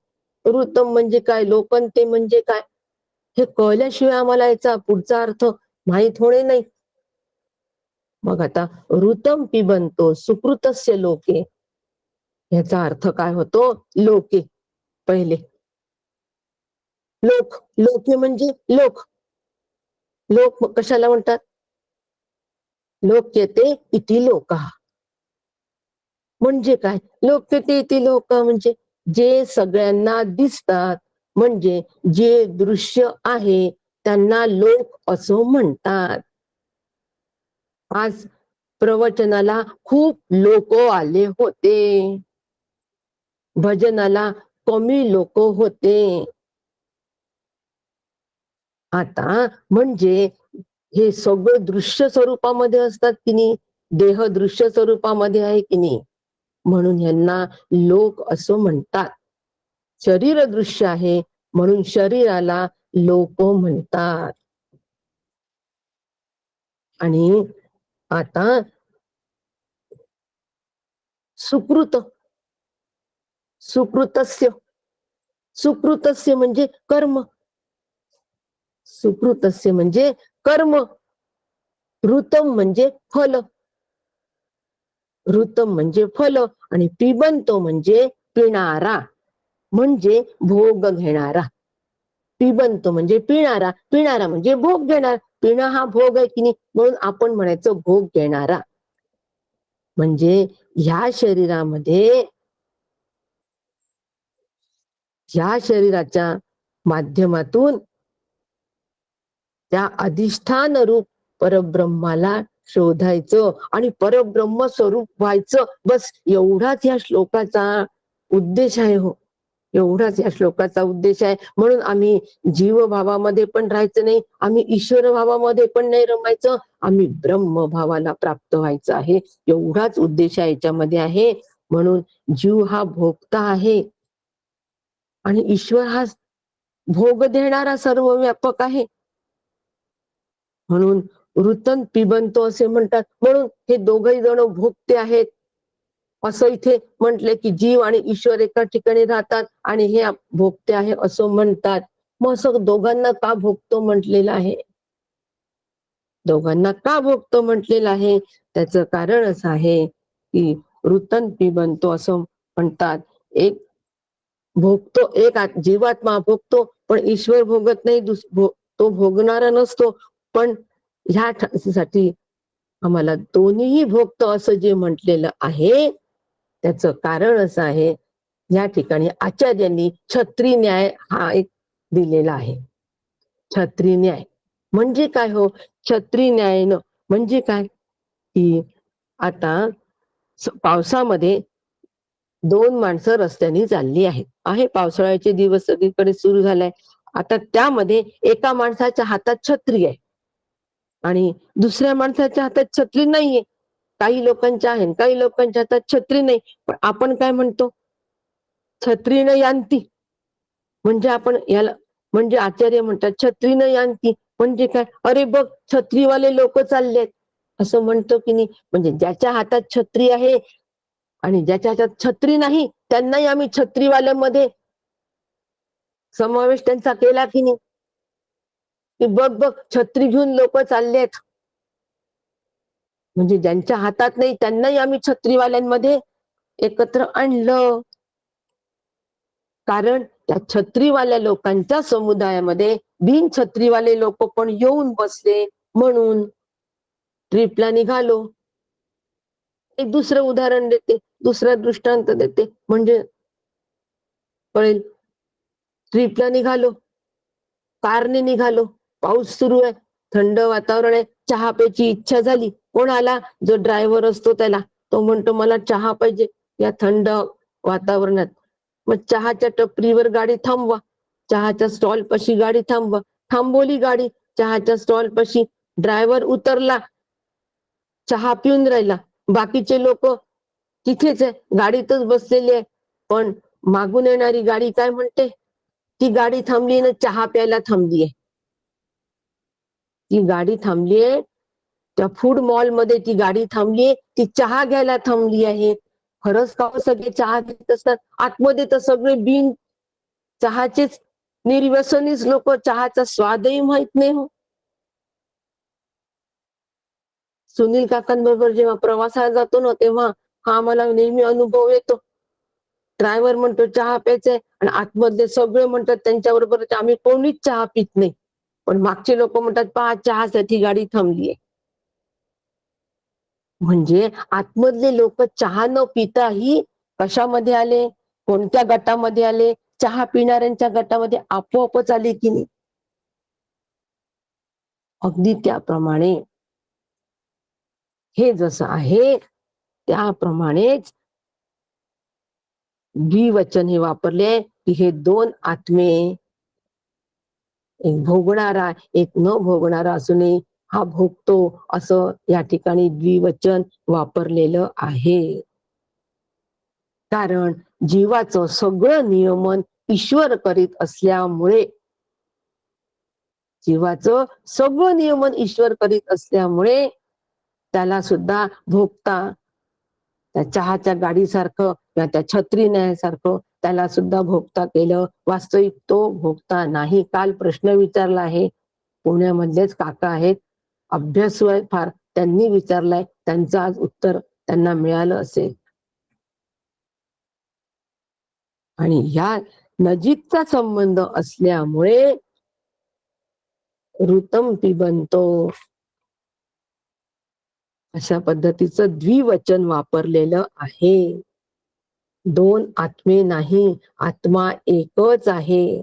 ऋतम म्हणजे काय, लोकन ते म्हणजे काय, हे कळल्याशिवाय आम्हाला याचा पुढचा अर्थ माहित होणे नाही. मग आता ऋतम पिबंतो सुकृतस्य लोके याचा अर्थ काय होतो? लोके. पहिले लोक, लोके म्हणजे लोक. लोक कशाला म्हणतात? लोक्यते इति लोकः. म्हणजे काय? लोक्यते ती लोक म्हणजे जे सगळ्यांना दिसतात, म्हणजे जे दृश्य आहे त्यांना लोक असं म्हणतात. आज प्रवचनाला खूप लोक आले होते. भजनाला कमी लोक होते. आता म्हणजे हे सगळं दृश्य स्वरूपामध्ये असतात की नाही, देह दृश्य स्वरूपामध्ये आहे की नाही, म्हणून यांना लोक असं म्हणतात. शरीर दृश्य आहे म्हणून शरीराला लोक म्हणतात. आणि आता सुकृत सुकृतस्य सुकृतस्य म्हणजे कर्म. सुकृतस्य म्हणजे कर्म. ऋतम म्हणजे फल. ऋतम म्हणजे फल आणि पिबंतो म्हणजे पिणारा, म्हणजे भोग घेणारा. पिबंतो म्हणजे पिणारा, पिणारा म्हणजे भोग घेणार. पिणं हा भोग आहे की नाही, म्हणून आपण म्हणायचं भोग घेणारा. म्हणजे ह्या शरीरामध्ये, ह्या शरीराच्या माध्यमातून त्या अधिष्ठान रूप परब्रह्माला शोधायचं आणि परब्रह्म स्वरूप व्हायचं. बस एवढाच या श्लोकाचा उद्देश आहे. हो, एवढाच या श्लोकाचा उद्देश आहे. म्हणून आम्ही जीवभावामध्ये पण राहायचं नाही, आम्ही ईश्वर भावामध्ये पण नाही रमायचं, आम्ही ब्रह्म भावाला प्राप्त व्हायचं आहे. एवढाच उद्देश याच्यामध्ये आहे. म्हणून जीव हा भोगता आहे आणि ईश्वर हा भोग देणारा सर्व व्यापक आहे. म्हणून ऋतन पिबंतो असे म्हणतात. म्हणून हे दोघही जण भोगते आहेत असं इथे म्हटले की जीव आणि ईश्वर एका ठिकाणी राहतात आणि हे भोगते आहे असं म्हणतात. मग असं दोघांना का भोगतो म्हटलेलं आहे? दोघांना का भोगतो म्हटलेलं आहे? त्याचं कारण असं आहे की ऋतन पिबंतो असं म्हणतात. एक भोगतो, एक जीवात्मा भोगतो, पण ईश्वर भोगत नाही, तो भोगणारा नसतो. पण ह्यासाठी आम्हाला दोन्हीही भोगतो असं जे म्हटलेलं आहे त्याचं कारण असं आहे, या ठिकाणी आचार्यांनी छत्री न्याय हा एक दिलेला आहे. छत्री न्याय म्हणजे काय हो? छत्री न्याय म्हणजे काय की आता पावसामध्ये दोन माणसं रस्त्याने चालली आहेत. आहे पावसाळ्याचे दिवस सगळीकडे सुरू झालाय. आता त्यामध्ये एका माणसाच्या हातात छत्री आहे आणि दुसऱ्या माणसाच्या हातात छत्री नाहीये. काही लोकांच्या आहे, काही लोकांच्या हातात छत्री नाही. पण आपण काय म्हणतो? छत्री न यांती. म्हणजे आपण याला, म्हणजे आचार्य म्हणतात छत्री न यांती म्हणजे काय? अरे बघ, छत्रीवाले लोक चाललेत असं म्हणतो की नाही. म्हणजे ज्याच्या हातात छत्री आहे आणि ज्याच्या हातात छत्री नाही त्यांनाही आम्ही छत्रीवाल्यांमध्ये समावेश त्यांचा केला की नाही, की बघ बघ छत्री घेऊन लोक चाललेत. म्हणजे ज्यांच्या हातात नाही त्यांनाही आम्ही छत्रीवाल्यांमध्ये एकत्र आणलं. कारण त्या छत्रीवाल्या लोकांच्या समुदायामध्ये बिन छत्रीवाले लोक पण येऊन बसले, म्हणून ट्रिपला निघालो. एक दुसरं उदाहरण देते, दुसरा दृष्टांत देते म्हणजे कळेल. ट्रिपला निघालो, कारने निघालो, पाऊस सुरू आहे, थंड वातावरण आहे, चहा प्यायची इच्छा झाली. कोणाला? जो ड्रायव्हर असतो त्याला. तो म्हणतो मला चहा पाहिजे या थंड वातावरणात. मग चहाच्या टपरीवर गाडी थांबवा, चहाच्या स्टॉल पाशी गाडी थांबवा. थांबवली गाडी चहाच्या स्टॉल पाशी, ड्रायव्हर उतरला, चहा पिऊन राहिला. बाकीचे लोक तिथेच आहे, गाडीतच बसलेले आहे. पण मागून येणारी गाडी काय म्हणते? ती गाडी थांबली ना चहा प्यायला थांबलीये. ती गाडी थांबलीये त्या फूड मॉल मध्ये, ती गाडी थांबलीये, ती चहा घ्यायला थांबली आहे. खरंच का सगळे चहा घेत असतात? आतमध्ये तर सगळे बिन चहाचेच निर्व्यसनीच लोक, चहाचा स्वादही माहित नाही हो. सुनील काकांबरोबर जेव्हा प्रवासाला जातो ना तेव्हा हा आम्हाला नेहमी अनुभव येतो. ड्रायव्हर म्हणतो चहा प्यायचाय आणि आतमधले सगळे म्हणतात त्यांच्याबरोबर आम्ही कोणीच चहा पित नाही. पण मागचे लोक म्हणतात पहा चहासाठी गाडी थांबलीये. म्हणजे आतमधले लोक चहा न पिताही कशामध्ये आले, कोणत्या गटामध्ये आले? चहा पिणाऱ्यांच्या गटामध्ये आपोआपच आले की नाही? अगदी त्याप्रमाणे हे जसं आहे त्याप्रमाणेच द्विवचन हे वापरले की हे दोन आत्मे, एक भोगणारा एक न भोगणारा असूनही हा भोगतो, असं या ठिकाणी द्विवचन वापरलेलं आहे. कारण जीवाचं सगळं नियमन ईश्वर करीत असल्यामुळे, जीवाचं सगळं नियमन ईश्वर करीत असल्यामुळे त्याला सुद्धा भोगता, त्या चहाच्या गाडीसारखं किंवा त्या छत्री न्यायासारखं त्याला सुद्धा भोगता केलं. वास्तविक तो भोगता नाही. काल प्रश्न विचारला आहे, पुण्यामधलेच काका आहेत, अभ्यासू आहेत फार, त्यांनी विचारलाय, त्यांचं आज उत्तर त्यांना मिळालं असेल. आणि ह्या नजीकचा संबंध असल्यामुळे ऋतम पिबंतो अशा पद्धतीचं द्विवचन वापरलेलं आहे. दोन आत्मे नाही, आत्मा एकच आहे.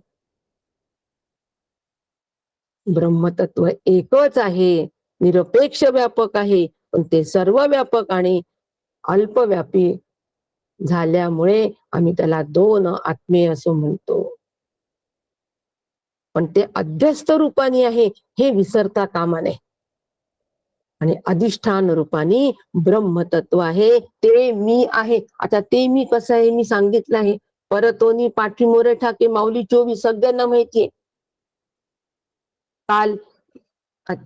ब्रह्मतत्व एकच आहे, निरपेक्ष व्यापक आहे, पण ते सर्व व्यापक आणि अल्पव्यापी झाल्यामुळे आम्ही त्याला दोन आत्मे असं म्हणतो. पण ते अध्यस्त रूपाने आहे हे विसरता कामा नये. आणि अधिष्ठान रूपाने ब्रह्मतत्व आहे, ते मी आहे. आता ते मी कसं आहे मी सांगितलं आहे. परतोनी पाठी मोरे ठाके माऊली 24 सगळ्यांना माहितीये. काल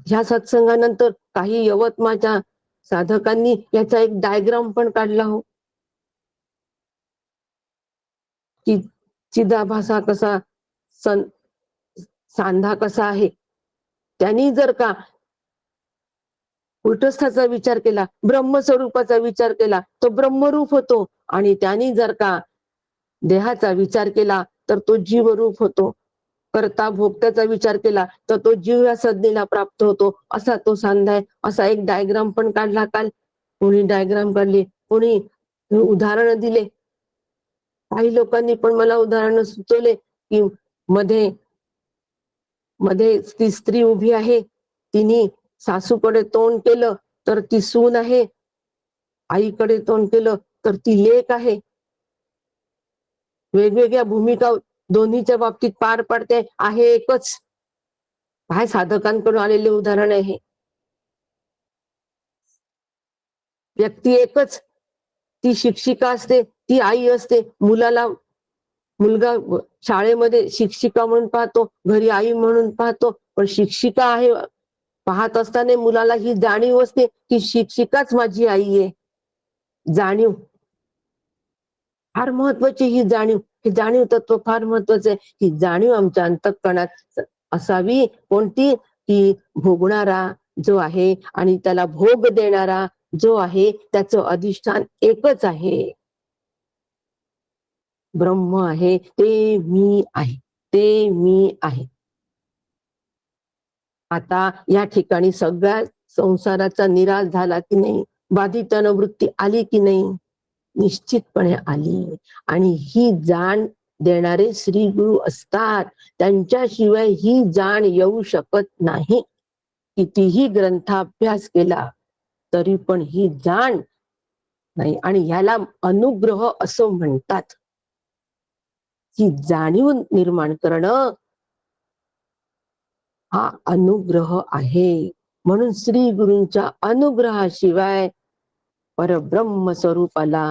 ह्या सत्संगानंतर काही यवतमाळच्या साधकांनी याचा एक डायग्राम पण काढला हो, की चिदाभासा कसा सांधा कसा आहे. त्यांनी जर का उलटस्थाचा विचार केला, ब्रह्मस्वरूपाचा विचार केला, तो ब्रह्मरूप होतो. आणि त्यांनी जर का देहाचा विचार केला तर तो जीवरूप होतो. करता भोगत्याचा विचार केला तर तो जीव या संज्ञेला प्राप्त होतो. असा तो सांधा आहे. असा एक डायग्राम पण काढला काल. कोणी डायग्राम काढले, कोणी उदाहरण दिले. काही लोकांनी पण मला उदाहरण सुचवले की मध्ये मध्ये ती स्त्री उभी आहे, तिने सासूकडे तोंड केलं तर ती सून आहे, आईकडे तोंड केलं तर ती लेक आहे. वेगवेगळ्या भूमिका दोन्हीच्या बाबतीत पार पडते, आहे एकच. काय साधकांकडून आलेले उदाहरण आहे. व्यक्ती एकच, ती शिक्षिका असते, ती आई असते. मुलगा शाळेमध्ये शिक्षिका म्हणून पाहतो, घरी आई म्हणून पाहतो. पण शिक्षिका आहे पाहत असताना मुलाला ही जाणीव असते की शिक्षिकाच माझी आई आहे. जाणीव फार महत्वाची, ही जाणीव, हे जाणीव तत्व फार महत्वाचं आहे. ही जाणीव आमच्या अंतःकरणात असावी. कोणती? की भोगणारा जो आहे आणि त्याला भोग देणारा जो आहे त्याचं अधिष्ठान एकच आहे, ब्रह्म आहे, ते मी आहे, ते मी आहे. आता या ठिकाणी सगळ्या संसाराचा निराश झाला की नाही, बाधित वृत्ती आली की नाही? निश्चितपणे आली. आणि ही जाण देणारे श्री गुरु असतात, त्यांच्याशिवाय ही जाण येऊ शकत नाही. कितीही ग्रंथाभ्यास केला तरी पण ही जाण नाही. आणि ह्याला अनुग्रह असं म्हणतात. ही जाणीव निर्माण करणं हा अनुग्रह आहे. म्हणून श्री गुरूंच्या अनुग्रहाशिवाय परब्रह्म स्वरूपाला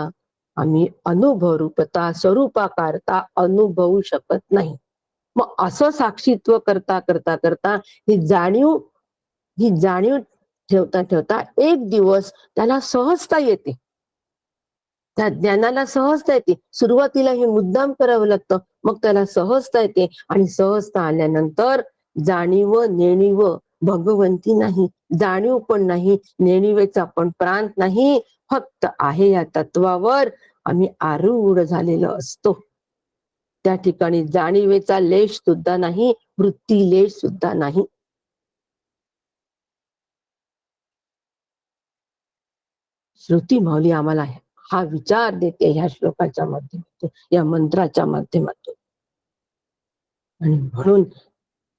आम्ही अनुभव रूपता स्वरूपाकारता अनुभवू शकत नाही. मग असं साक्षीत्व करता करता करता ही जाणीव ठेवता ठेवता एक दिवस त्याला सहजता येते. त्या ज्ञानाला सहजता येते. सुरुवातीला हे मुद्दाम करावं लागतं, मग त्याला सहजता येते. आणि सहजता आल्यानंतर जाणीव नेणीव भगवंती नाही, जाणीव पण नाही, नेणिवेचा पण प्रांत नाही. फक्त आहे या तत्वावर आम्ही आरूढ झालेलो असतो. त्या ठिकाणी जाणीवेचा लेश सुद्धा नाही, वृत्ती लेश सुद्धा नाही. श्रुती माऊली आम्हाला हा विचार देते ह्या श्लोकाच्या माध्यमातून, या मंत्राच्या माध्यमातून. आणि म्हणून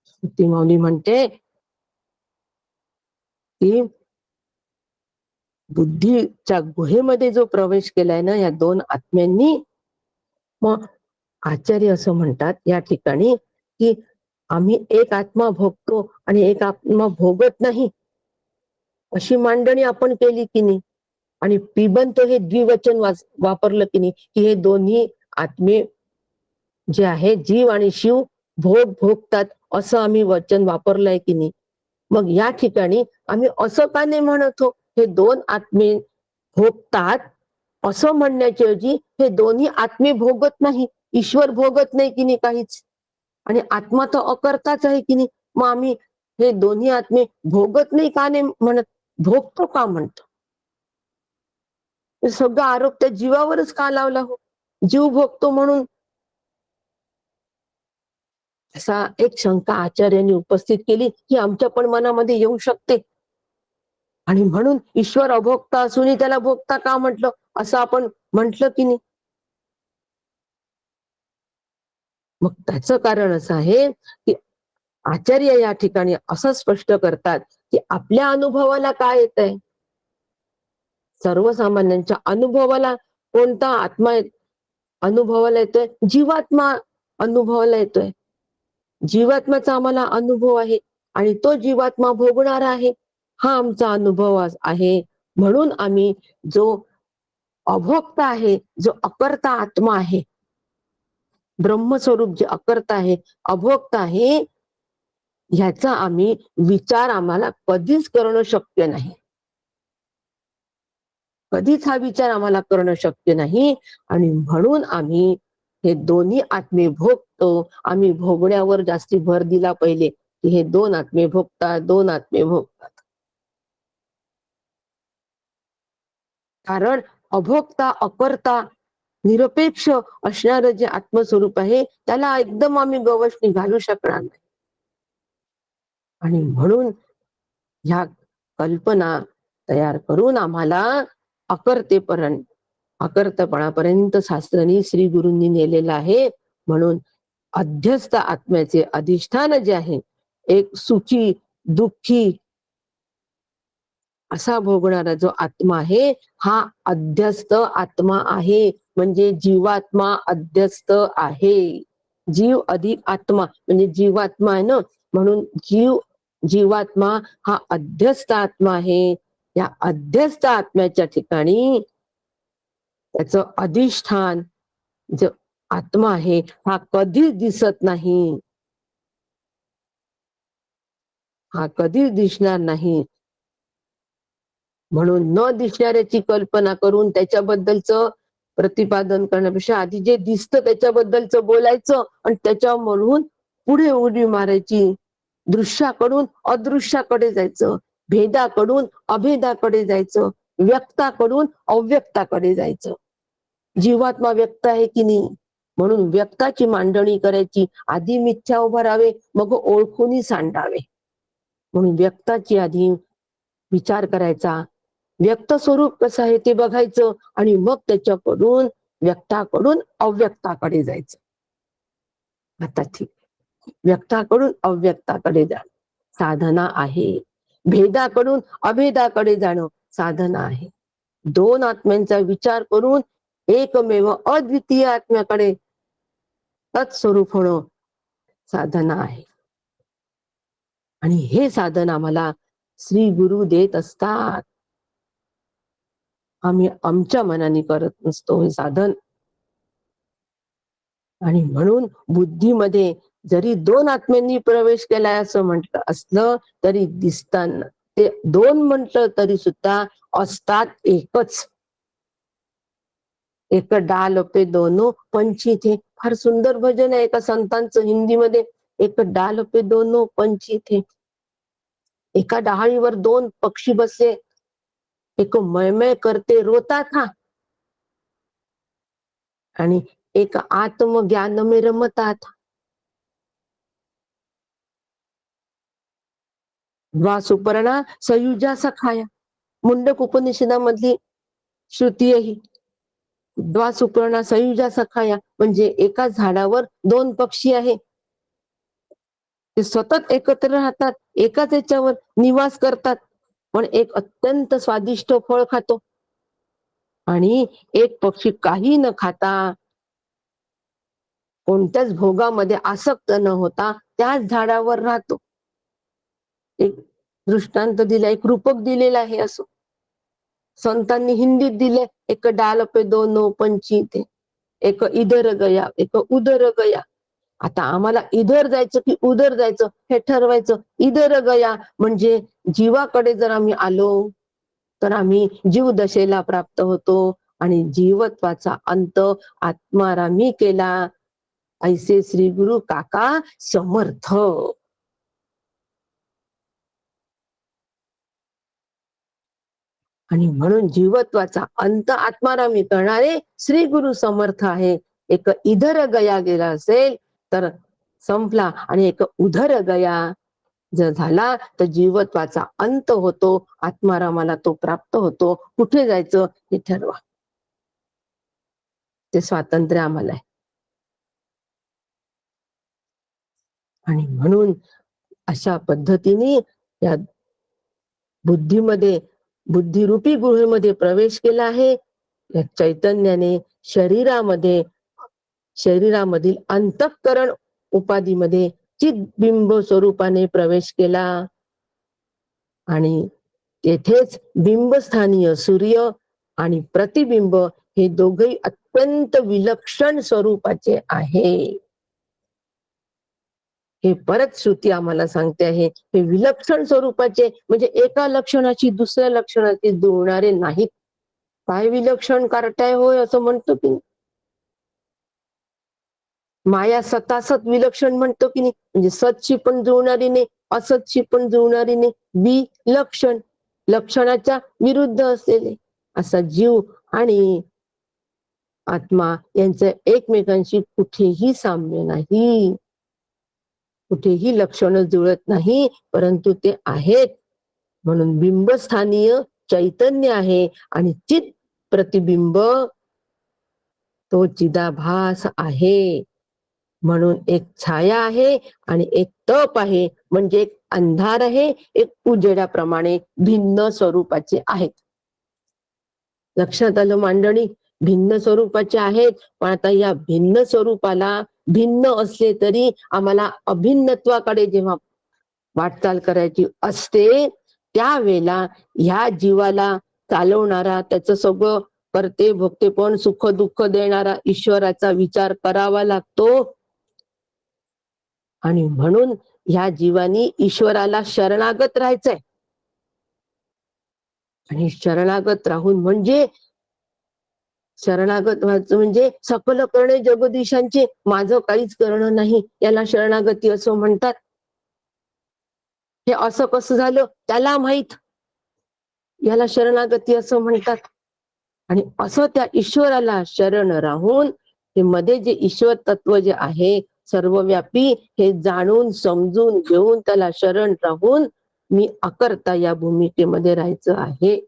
श्रुती माऊली म्हणते की बुद्धीच्या गुहेमध्ये जो प्रवेश केलाय ना या दोन आत्म्यांनी, मग आचार्य असं म्हणतात या ठिकाणी की आम्ही एक आत्मा भोगतो आणि एक आत्मा भोगत नाही, अशी मांडणी आपण केली की नाही. आणि पिबंत हे द्विवचन वापरलं की नाही, की हे दोन्ही आत्मे जे आहे जीव आणि शिव भोगतात असं आम्ही वचन वापरलंय की नाही. मग या ठिकाणी आम्ही असं का नाही म्हणत हो, हे दोन आत्मे भोगतात असं म्हणण्याच्या ऐवजी हे दोन्ही आत्मे भोगत नाही, ईश्वर भोगत नाही की नाही काहीच, आणि आत्मा तर अकर्ताच आहे की नाही. मग आम्ही हे दोन्ही आत्मे भोगत नाही का नाही म्हणत, भोगतो का म्हणतो. सगळा आरोप त्या जीवावरच का लावला हो, जीव भोगतो म्हणून. असा एक शंका आचार्यांनी उपस्थित केली की आमच्या पण मनामध्ये येऊ शकते. आणि म्हणून ईश्वर अभोक्ता असूनही त्याला भोगता का म्हटलं, असं आपण म्हटलं की नाही. मग त्याचं कारण असं आहे की आचार्य या ठिकाणी असं स्पष्ट करतात की आपल्या अनुभवाला काय येत आहे, सर्वसामान्यांच्या अनुभवाला कोणता आत्मा अनुभवाला येतोय, जीवात्मा अनुभवाला येतोय. जीवात्म्याचा आम्हाला अनुभव आहे आणि तो जीवात्मा भोगणार आहे, हा आमचा अनुभव आहे. म्हणून आम्ही जो अभोक्ता आहे, जो अकर्ता आत्मा आहे, ब्रह्मस्वरूप जे अकर्ता आहे, अभोक्ता आहे, ह्याचा आम्ही विचार आम्हाला कधीच करणं शक्य नाही. कधीच हा विचार आम्हाला करणं शक्य नाही. आणि म्हणून आम्ही हे दोन्ही आत्मे भोगतो. आम्ही भोगण्यावर जास्ती भर दिला पहिले की हे दोन आत्मे भोगतात, दोन आत्मे भोगतात. कारण अभोक्ता अकर्ता निरपेक्ष असणारं जे आत्मस्वरूप आहे त्याला एकदम आम्ही गवसणी घालू शकणार नाही. आणि म्हणून ह्या कल्पना तयार करून आम्हाला अकर्तपणापर्यंत शास्त्रांनी श्री गुरूंनी नेलेलं आहे. म्हणून अध्यस्त आत्म्याचे अधिष्ठान जे आहे, एक सुखी दुःखी असा भोगणारा जो आत्मा आहे, हा अध्यस्त आत्मा आहे. म्हणजे जीवात्मा अध्यस्त आहे. जीव अधिक आत्मा म्हणजे जीवात्मा आहे ना, म्हणून जीवात्मा हा अध्यस्त आत्मा आहे. या अध्यस्त आत्म्याच्या ठिकाणी त्याचं अधिष्ठान जो आत्मा आहे हा कधीच दिसत नाही, हा कधीच दिसणार नाही. म्हणून न दिसणाऱ्याची कल्पना करून त्याच्याबद्दलच प्रतिपादन करण्यापेक्षा आधी जे दिसतं त्याच्याबद्दलच बोलायचं आणि त्याच्यावरून पुढे उडी मारायची. दृश्याकडून अदृश्याकडे जायचं, भेदाकडून अभेदाकडे जायचं, व्यक्ताकडून अव्यक्ताकडे जायचं. जीवात्मा व्यक्त आहे की नाही, म्हणून व्यक्ताची मांडणी करायची. आधी मिथ्या उभारावे, मग ओळखून सांडावे. म्हणून व्यक्ताची आधी विचार करायचा, व्यक्त स्वरूप कसं आहे ते बघायचं आणि मग त्याच्याकडून व्यक्ताकडून अव्यक्ताकडे जायचं. आता ठीक, व्यक्ताकडून अव्यक्ताकडे जाणं साधना आहे, भेदाकडून अभेदाकडे जाणं साधना आहे. दोन आत्म्यांचा विचार करून एकमेव अद्वितीय आत्म्याकडे तत्स्वरूप होणं साधना आहे. आणि हे साधन आम्हाला श्री गुरु देत असतात. आम्ही आमच्या मनाने करत नसतो हे साधन. आणि म्हणून बुद्धीमध्ये जरी दोन आत्म्यांनी प्रवेश केलाय असं म्हटलं असलं तरी दिसताना ते दोन म्हटलं तरी सुद्धा असतात एकच. एक डाल पे दोनो पंछी थे, फार सुंदर भजन आहे एका संतांचं हिंदीमध्ये. एक डाल पे दोनो पंछी थे, एका डहाळीवर दोन पक्षी बसले, एक मळमळ करते रोता था आणि एक आत्मज्ञान में रमता था. वा सुपर्णा सयुजा सखाया, मुंडक उपनिषदामधली श्रुतीयही द्वासुपर्णा संयुजा सखाया, म्हणजे एकाच झाडावर दोन पक्षी आहे, ते सतत एकत्र राहतात, एकाच याच्यावर निवास करतात, पण एक अत्यंत स्वादिष्ट फळ खातो आणि एक पक्षी काही न खाता, कोणत्याच भोगामध्ये आसक्त न होता त्याच झाडावर राहतो. एक दृष्टांत दिला, एक रूपक दिलेला आहे. असं संतांनी हिंदीत दिले, एक डाल पे दोनों पंछी थे, एक इधर गया एक उधर गया. आता आम्हाला इधर जायचं की उधर जायचं हे ठरवायचं. इधर गया म्हणजे जीवाकडे जर आम्ही आलो तर आम्ही जीवदशेला प्राप्त होतो आणि जीवत्वाचा अंत आत्मारामी केला, ऐसे श्री गुरु काका समर्थ. आणि म्हणून जीवत्वाचा अंत आत्मारामी करणारे श्री गुरु समर्थ आहे. एक इधर गया गेला असेल तर संपला आणि एक उधर गया जर झाला तर जीवत्वाचा अंत होतो, आत्मारामाला तो प्राप्त होतो. कुठे जायचं हे ठरवा, ते स्वातंत्र्य आम्हाला आहे. आणि म्हणून अशा पद्धतीने या बुद्धीमध्ये, बुद्धिरूपी गुहेमध्ये प्रवेश केला आहे. या चैतन्याने शरीरामध्ये, शरीरामधील अंतःकरण उपाधीमध्ये चिद्बिंब स्वरूपाने प्रवेश केला आणि तेथेच बिंबस्थानीय सूर्य आणि प्रतिबिंब हे दोघेही अत्यंत विलक्षण स्वरूपाचे आहे. हे परत श्रुती आम्हाला सांगते आहे, हे विलक्षण स्वरूपाचे म्हणजे एका लक्षणाची दुसऱ्या लक्षणाची जुळणारे नाहीत. काय विलक्षण कार्टाय होय असं म्हणतो की माया सतासत विलक्षण म्हणतो की नाही, म्हणजे सतशी पण जुळणारी नाही, असतशी पण जुळणारी नाही, विलक्षण लक्षणाच्या विरुद्ध असलेले. असा जीव आणि आत्मा यांचं एकमेकांशी कुठेही साम्य नाही, कुठेही लक्षण जुळत नाही, परंतु ते आहेत. म्हणून बिंबस्थानीय चैतन्य आहे आणि चित प्रतिबिंब तो चिदाभास आहे. म्हणून एक छाया आहे आणि एक तप आहे, म्हणजे एक अंधार आहे, एक उजेडाप्रमाणे भिन्न स्वरूपाचे आहेत. लक्षात आलं मांडणी? भिन्न स्वरूपाचे आहेत, पण आता या भिन्न स्वरूपाला भिन्न असले तरी आम्हाला अभिन्नत्वाकडे जेव्हा वाटचाल करायची असते त्यावेळेला ह्या जीवाला चालवणारा, त्याचं सगळं करते भोगते पण सुख दुःख देणारा ईश्वराचा विचार करावा लागतो. आणि म्हणून ह्या जीवानी ईश्वराला शरणागत राहायचंय. आणि शरणागत राहून म्हणजे शरणागत व्हायचं म्हणजे सकल करणे जगदीशांचे, माझं काहीच करणं नाही, याला शरणागती असं म्हणतात. हे असं कसं झालं त्याला माहित, याला शरणागती असं म्हणतात. आणि असं त्या ईश्वराला शरण राहून हे मध्ये जे ईश्वर तत्व जे आहे सर्वव्यापी हे जाणून समजून घेऊन त्याला शरण राहून मी अकर्ता या भूमिकेमध्ये राहायचं आहे.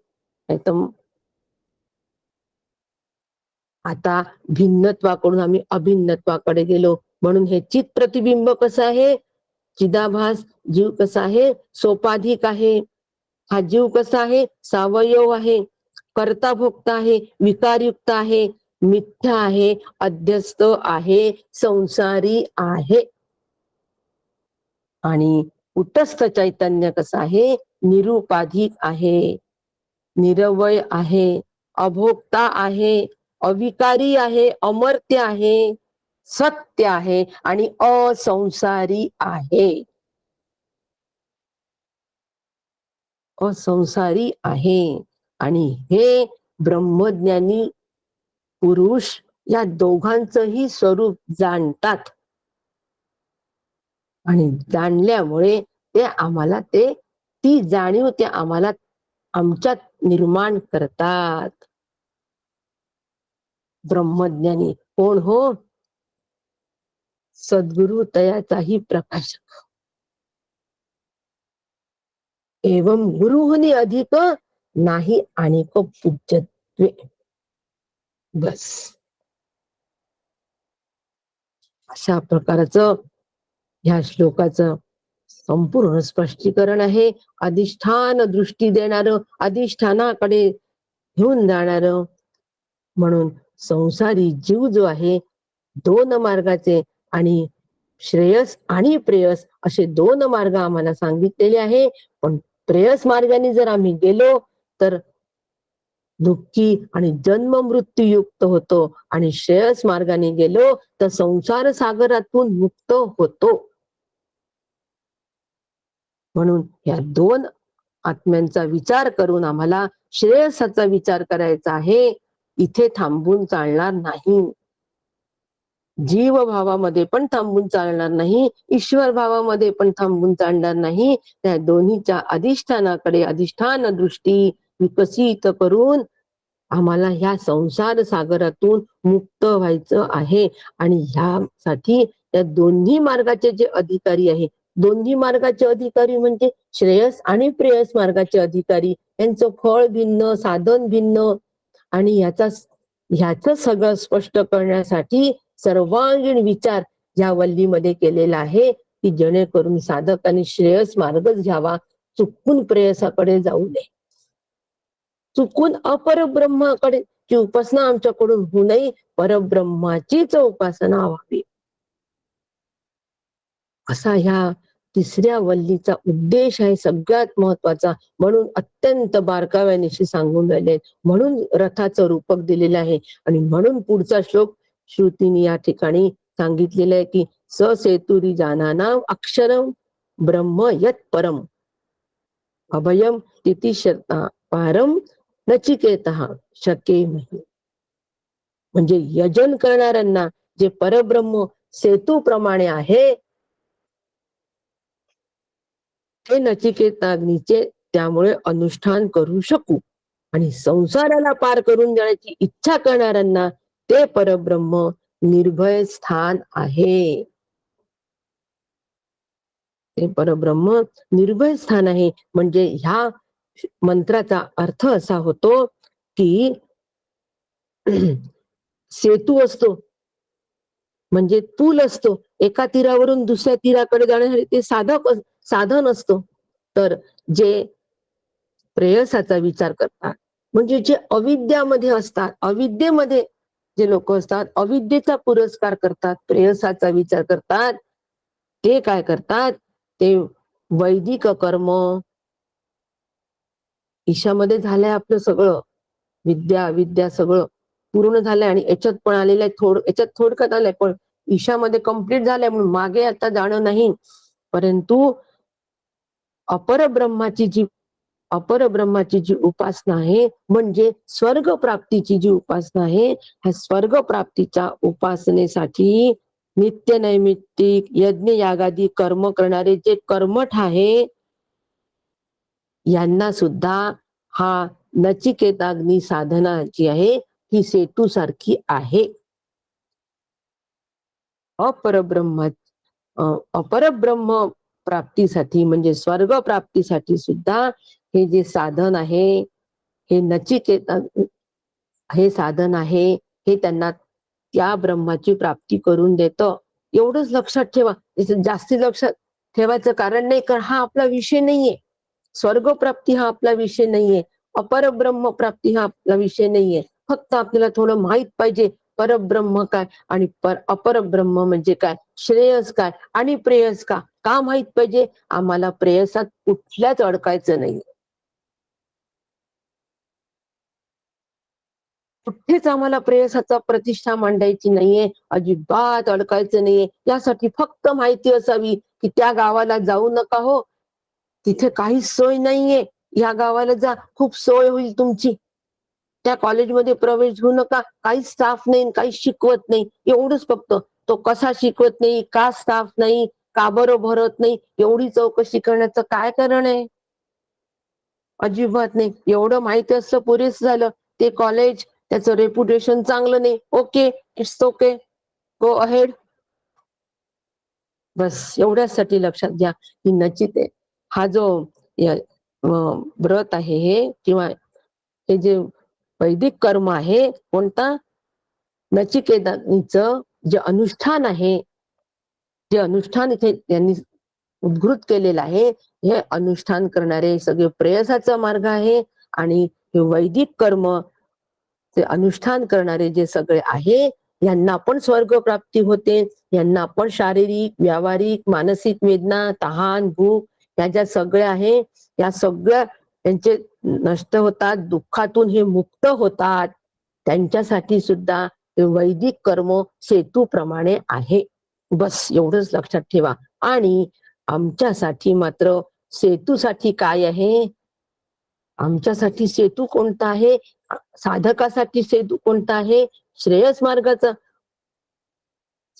आता भिन्नत्वाकडून आम्ही अभिन्नत्वाकडे गेलो. म्हणून हे चित प्रतिबिंब कसं आहे, चिदाभास जीव कसा आहे, सोपाधिक आहे. हा जीव कसा आहे, सावयव आहे, कर्ता भोक्ता आहे, विकारयुक्त आहे, मिथ्या आहे, अध्यस्त आहे, संसारी आहे. आणि उतस्थ चैतन्य कसं आहे, निरुपाधिक आहे, निरवय आहे, अभोक्ता आहे, अविकारी आहे, अमर्त्य आहे, सत्य आहे आणि असंसारी आहे. असंसारी आहे. आणि हे ब्रह्मज्ञानी पुरुष या दोघांचंही स्वरूप जाणतात आणि जाणल्यामुळे ते आम्हाला ती जाणीव ते आम्हाला आमच्यात निर्माण करतात. ब्रह्मज्ञानी कोण हो, सद्गुरु तयाचाही प्रकाशक. एवं गुरुहुनी अधिक नाही आणि पूज्यत्वे. बस अशा प्रकारचं ह्या श्लोकाचं संपूर्ण स्पष्टीकरण आहे. अधिष्ठान दृष्टी देणारं, अधिष्ठानाकडे घेऊन जाणार. म्हणून संसारी जीव जो आहे दोन मार्गाचे आणि श्रेयस आणि प्रेयस असे दोन मार्ग आम्हाला सांगितलेले आहे. पण प्रेयस मार्गाने जर आम्ही गेलो तर दुःखी आणि जन्म मृत्यू युक्त होतो आणि श्रेयस मार्गाने गेलो तर संसार सागरातून मुक्त होतो. म्हणून या दोन आत्म्यांचा विचार करून आम्हाला श्रेयसाचा विचार करायचा आहे. इथे थांबून चालणार नाही. जीव भावामध्ये पण थांबून चालणार नाही, ईश्वर भावामध्ये पण थांबून चालणार नाही. त्या दोन्हीच्या अधिष्ठानाकडे अधिष्ठान दृष्टी विकसित करून आम्हाला ह्या संसार सागरातून मुक्त व्हायचं आहे. आणि ह्यासाठी त्या दोन्ही मार्गाचे जे अधिकारी आहे, दोन्ही मार्गाचे अधिकारी म्हणजे श्रेयस आणि प्रेयस मार्गाचे अधिकारी, यांचं फळ भिन्न, साधन भिन्न. आणि ह्याच सगळं स्पष्ट करण्यासाठी सर्वांगीण विचार या वल्लीमध्ये केलेला आहे की जेणेकरून साधकांनी श्रेयस मार्गच घ्यावा, चुकून प्रेयसाकडे जाऊ नये. चुकून अपरब्रह्माकडे ची उपासना आमच्याकडून होऊ नये, परब्रह्माचीच उपासना व्हावी असा ह्या तिसऱ्या वल्लीचा उद्देश आहे सगळ्यात महत्वाचा. म्हणून अत्यंत बारकाव्यानिशी सांगून राहिले, म्हणून रथाचं रूपक दिलेलं आहे. आणि म्हणून पुढचा श्लोक श्रुतीने या ठिकाणी सांगितलेलं आहे की स सेतुरी जानानाम अक्षरम ब्रह्म यत परम अभयम तिथी शर्ता पारम नचिकेतः शके. म्हणजे यजन करणाऱ्यांना जे परब्रह्म सेतू प्रमाणे आहे ते नचिकेताग्नीचे त्यामुळे अनुष्ठान करू शकू. आणि संसाराला पार करून जाण्याची इच्छा करणाऱ्यांना ते परब्रह्म निर्भय स्थान आहे. ते परब्रह्म निर्भय स्थान आहे. म्हणजे ह्या मंत्राचा अर्थ असा होतो की सेतू असतो म्हणजे पूल असतो, एका तीरावरून दुसऱ्या तीराकडे जाण्यासाठी ते साधन असतो. तर जे प्रेयसाचा विचार करतात म्हणजे जे अविद्यामध्ये असतात, अविद्येमध्ये जे लोक असतात, अविद्येचा पुरस्कार करतात, प्रेयसाचा विचार करतात, ते काय करतात, ते वैदिक कर्म ईशामध्ये झालंय आपलं सगळं, विद्या विद्या सगळं पूर्ण झालंय आणि याच्यात पण आलेलं आहे, याच्यात थोडक्यात आलंय पण ईशामध्ये कंप्लीट झालंय म्हणून मागे आता जाणं नाही. परंतु अपरब्रह्माची जी उपासना आहे म्हणजे स्वर्ग प्राप्तीची जी उपासना आहे, ह्या स्वर्ग प्राप्तीच्या उपासनेसाठी नित्य नैमित्तिक यज्ञ यागादी कर्म करणारे जे कर्मठ आहे यांना सुद्धा हा नचिकेताग्नी साधना जी आहे ही सेतू सारखी आहे. अपरब्रह्म प्राप्तीसाठी म्हणजे स्वर्ग प्राप्तीसाठी सुद्धा हे जे साधन आहे, हे नचिकेता हे साधन आहे, हे त्यांना त्या ब्रह्माची प्राप्ती करून देतं. एवढंच लक्षात ठेवा. जास्ती लक्षात ठेवायचं कारण नाही, कारण हा आपला विषय नाहीये. स्वर्ग प्राप्ती हा आपला विषय नाहीये, अपरब्रह्म प्राप्ती हा आपला विषय नाहीये. फक्त आपल्याला थोडं माहित पाहिजे परब्रह्म काय आणि अपरब्रह्म म्हणजे काय, श्रेयस काय आणि प्रेयस का माहित पाहिजे. आम्हाला प्रेयसात कुठल्याच अडकायचं नाही, कुठेच आम्हाला प्रेयसाचा प्रतिष्ठा मांडायची नाहीये, अजिबात अडकायचं नाहीये. यासाठी फक्त माहिती असावी की त्या गावाला जाऊ नका हो, तिथे काहीच सोय नाहीये, या गावाला जा, खूप सोय होईल तुमची. त्या कॉलेजमध्ये प्रवेश घेऊ नका, काहीच स्टाफ नाही, काहीच शिकवत नाही. एवढंच फक्त. तो कसा शिकवत नाही, का स्टाफ नाही, का बरं भरत नाही, एवढी चौकशी करण्याचं काय कारण आहे. अजिबात नाही. एवढं माहिती असतं पुरेस झालं. ते कॉलेज त्याचं रेप्युटेशन चांगलं नाही, okay, it's okay, go ahead. बस एवढ्यासाठी लक्षात घ्या की नचिते हा जो व्रत आहे हे किंवा हे जे वैदिक कर्म आहे कोणता, नचिकेताचं जे अनुष्ठान आहे, जे अनुष्ठान इथे त्यांनी उद्घृत केलेलं आहे, हे अनुष्ठान करणारे सगळे प्रेयसाचा मार्ग आहे. आणि हे वैदिक कर्म ते अनुष्ठान करणारे जे सगळे आहे, यांना पण स्वर्ग प्राप्ती होते. यांना पण शारीरिक, व्यावहारिक, मानसिक वेदना, तहान, भूक या ज्या सगळ्या आहे, या सगळ्या त्यांचे नष्ट होतात, दुःखातून हे मुक्त होतात. त्यांच्यासाठी सुद्धा हे वैदिक कर्म सेतूप्रमाणे आहे. बस एवढंच लक्षात ठेवा. आणि आमच्यासाठी मात्र सेतूसाठी काय आहे? आमच्यासाठी सेतू कोणता आहे? साधकासाठी सेतू कोणता आहे? श्रेयस मार्गाचा,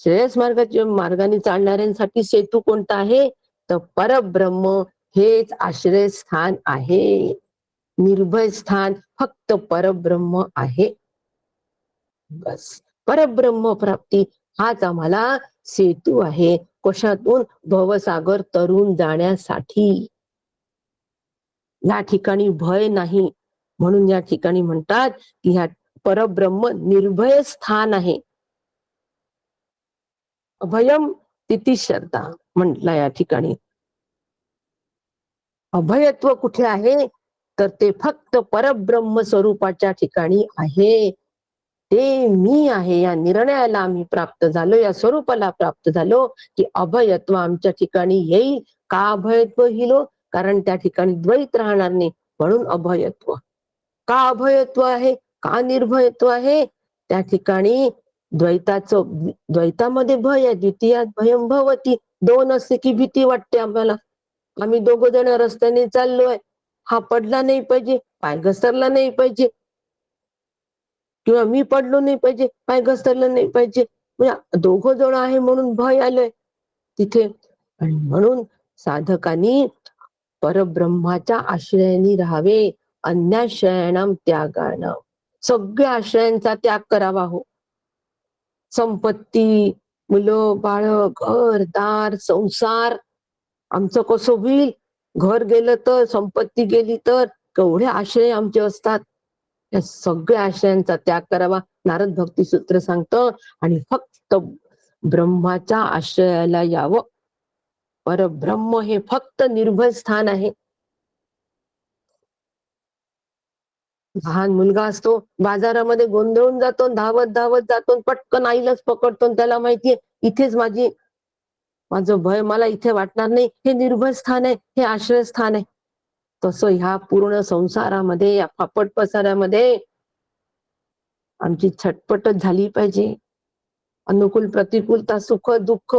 श्रेयस मार्गाच्या मार्गाने चालणाऱ्यांसाठी सेतू कोणता आहे? तर परब्रह्म हेच आश्रय स्थान आहे. निर्भय स्थान फक्त परब्रह्म आहे. बस परब्रह्म प्राप्ती हाच आम्हाला सेतू आहे. कशातून? भवसागर तरून जाण्यासाठी. या ठिकाणी भय नाही, म्हणून या ठिकाणी म्हणतात की ह्या परब्रह्म निर्भय स्थान आहे. अभयम तिथी श्रद्धा म्हटलं या ठिकाणी. अभयत्व कुठे आहे? तर ते फक्त परब्रह्म स्वरूपाच्या ठिकाणी आहे. ते मी आहे या निर्णयाला आम्ही प्राप्त झालो, या स्वरूपाला प्राप्त झालो की अभयत्व आमच्या ठिकाणी येईल. का अभयत्व हिलो? कारण त्या ठिकाणी द्वैत राहणार नाही, म्हणून अभयत्व. का अभयत्व आहे? का निर्भयत्व आहे? त्या ठिकाणी द्वैतामध्ये भय आहे. द्वितीयात भयं भवती. दोन असते की भीती वाटते आम्हाला. आम्ही दोघ जण रस्त्याने चाललोय, हा पडला नाही पाहिजे, पाय घसरला नाही पाहिजे, किंवा मी पडलो नाही पाहिजे, पाय घसरलं नाही पाहिजे. म्हणजे दोघ जण आहे म्हणून भय आलंय तिथे. आणि म्हणून साधकांनी परब्रह्माच्या आश्रयाने राहावे. अन्याश्रयाणाम त्यागाणाम. सगळ्या आश्रयांचा त्याग करावा हो. संपत्ती, मुलं बाळ, घर दार, संसार आमचं कसं होईल? घर गेलं तर, संपत्ती गेली तर, केवढे आश्रय आमचे असतात. या सगळ्या आश्रयांचा त्याग करावा, नारद भक्ती सूत्र सांगतं. आणि फक्त ब्रह्माच्या आश्रयाला यावं. परब्रह्म हे फक्त निर्भय स्थान आहे. लहान मुलगा असतो, बाजारामध्ये गोंधळून जातो, धावत धावत जातो, पटकन आईलाच पकडतो. त्याला माहितीये इथेच माझं भय, मला इथे वाटणार नाही. हे निर्भय स्थान आहे, हे आश्रय स्थान आहे. तसं ह्या पूर्ण संसारामध्ये, या फापट पसाऱ्यामध्ये आमची छटपटच झाली पाहिजे. अनुकूल प्रतिकूलता, सुख दुःख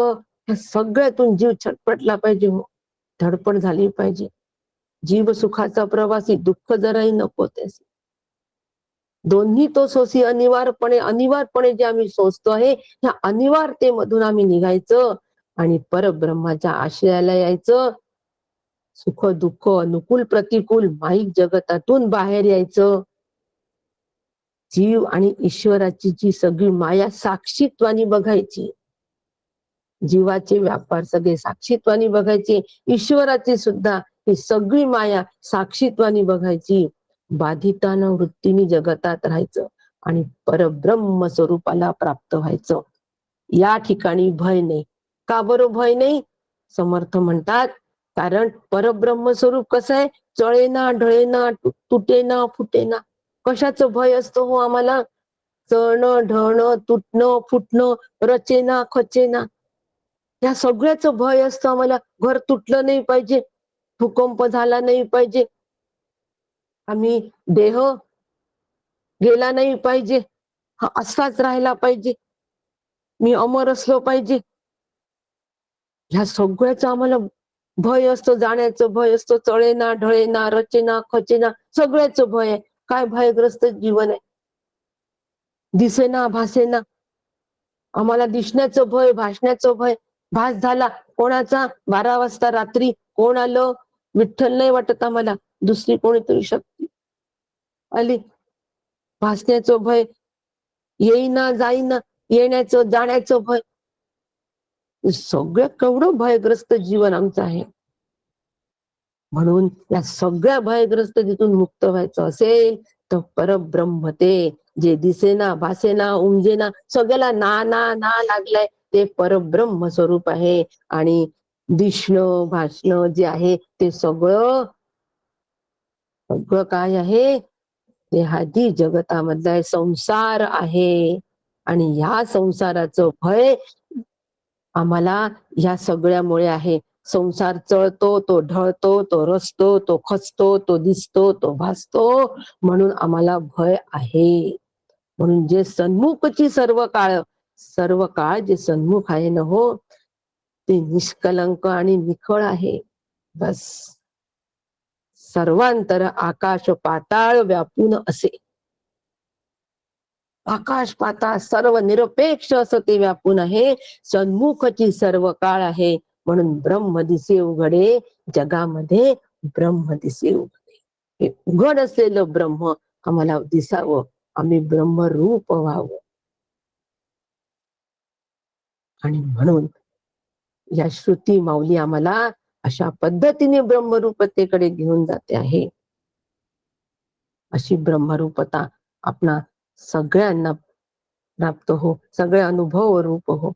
या सगळ्यातून जीव छटपटला पाहिजे हो. धडपड झाली पाहिजे. जीव सुखाचा प्रवासी, दुःख जराही नको त्यास. दोन्ही तो सोसी अनिवार्यपणे जे आम्ही सोचतो आहे, ह्या अनिवार्यतेमधून आम्ही निघायचं आणि परब्रह्माच्या आश्रयाला यायचं. सुख दुःख, अनुकूल प्रतिकूल माईक जगतातून बाहेर यायचं. जीव आणि ईश्वराची जी सगळी माया साक्षीत्वानी बघायची. जीवाचे व्यापार सगळे साक्षीत्वानी बघायचे. ईश्वराची सुद्धा ही सगळी माया साक्षीत्वानी बघायची. बाधितानं वृत्तीने जगतात राहायचं आणि परब्रह्म स्वरूपाला प्राप्त व्हायचं. या ठिकाणी भय नाही. का बरं भय नाही? समर्थ म्हणतात कारण परब्रह्म स्वरूप कसं आहे? चळेना ढळेना, तुटेना फुटेना. कशाचं भय असतं हो आम्हाला? चळणं ढळणं, तुटणं फुटणं, रचेना खचेना, या सगळ्याचं भय असतं आम्हाला. घर तुटलं नाही पाहिजे, भूकंप झाला नाही पाहिजे, आम्ही देह गेला नाही पाहिजे, हा असाच राहिला पाहिजे, मी अमर असलो पाहिजे. ह्या सगळ्याचं आम्हाला भय असतं. जाण्याचं भय असतं. चळेना ढळेना, रचेना खचेना, सगळ्याचं भय आहे. काय भयग्रस्त जीवन आहे. दिसेना भासेना, आम्हाला दिसण्याचं भय, भासण्याचं भय. भास झाला कोणाचा? 12 वाजता रात्री कोण आलं? विठ्ठल नाही वाटत आम्हाला, दुसरी कोणीतरी शक्ती आली. भासण्याचं भय, येईना जाईना, येण्याचं जाण्याचं भय. सगळं केवढं भयग्रस्त जीवन आमचं आहे. म्हणून या सगळ्या भयग्रस्त जिथून मुक्त व्हायचं असेल तर परब्रह्म ते जे दिसेना भासेना उमजेना सगळ्याला ना ना ना लागलाय ते परब्रह्म स्वरूप आहे. आणि दिसणं भासणं जे आहे ते सगळं सगळं काय आहे, ते आधी जगतामधला संसार आहे. आणि ह्या संसाराचं भय आम्हाला ह्या सगळ्यामुळे आहे. संसार चळतो, तो ढळतो, तो रचतो, तो खचतो, तो दिसतो, तो भासतो, म्हणून आम्हाला भय आहे. म्हणून जे सन्मुखची सर्व काळ जे सन्मुख आहे ना हो, ते निष्कलंक आणि निखळ आहे. बस सर्वांतर आकाश पाताळ व्यापून असे. आकाश पाताळ सर्व निरपेक्ष असं ते व्यापून आहे. सन्मुखची सर्व काळ आहे. म्हणून ब्रह्म दिसे उघडे जगामध्ये, ब्रह्म दिसे उघडे. हे उघड असलेलं ब्रह्म आम्हाला दिसावं, आम्ही ब्रह्मरूप व्हावं. आणि म्हणून या श्रुती माऊली आम्हाला अशा पद्धतीने ब्रह्मरूपतेकडे घेऊन जाते आहे. अशी ब्रह्मरूपता आपणा सगळ्यांना प्राप्त हो, सगळे अनुभव रूप हो.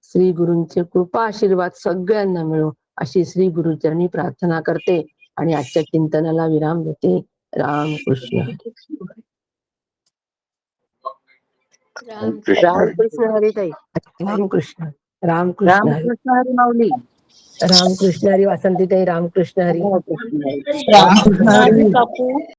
श्री गुरूंचे कृपा आशीर्वाद सगळ्यांना मिळो अशी श्री गुरुचरणी प्रार्थना करते आणि आजच्या चिंतनाला विराम देते. रामकृष्ण रामकृष्ण हरी ताई. रामकृष्ण रामकृष्ण हरी. रामकृष्ण हरी माऊली. रामकृष्ण हरी वासंती ताई. रामकृष्ण हरी. रामकृष्ण हरी काकू.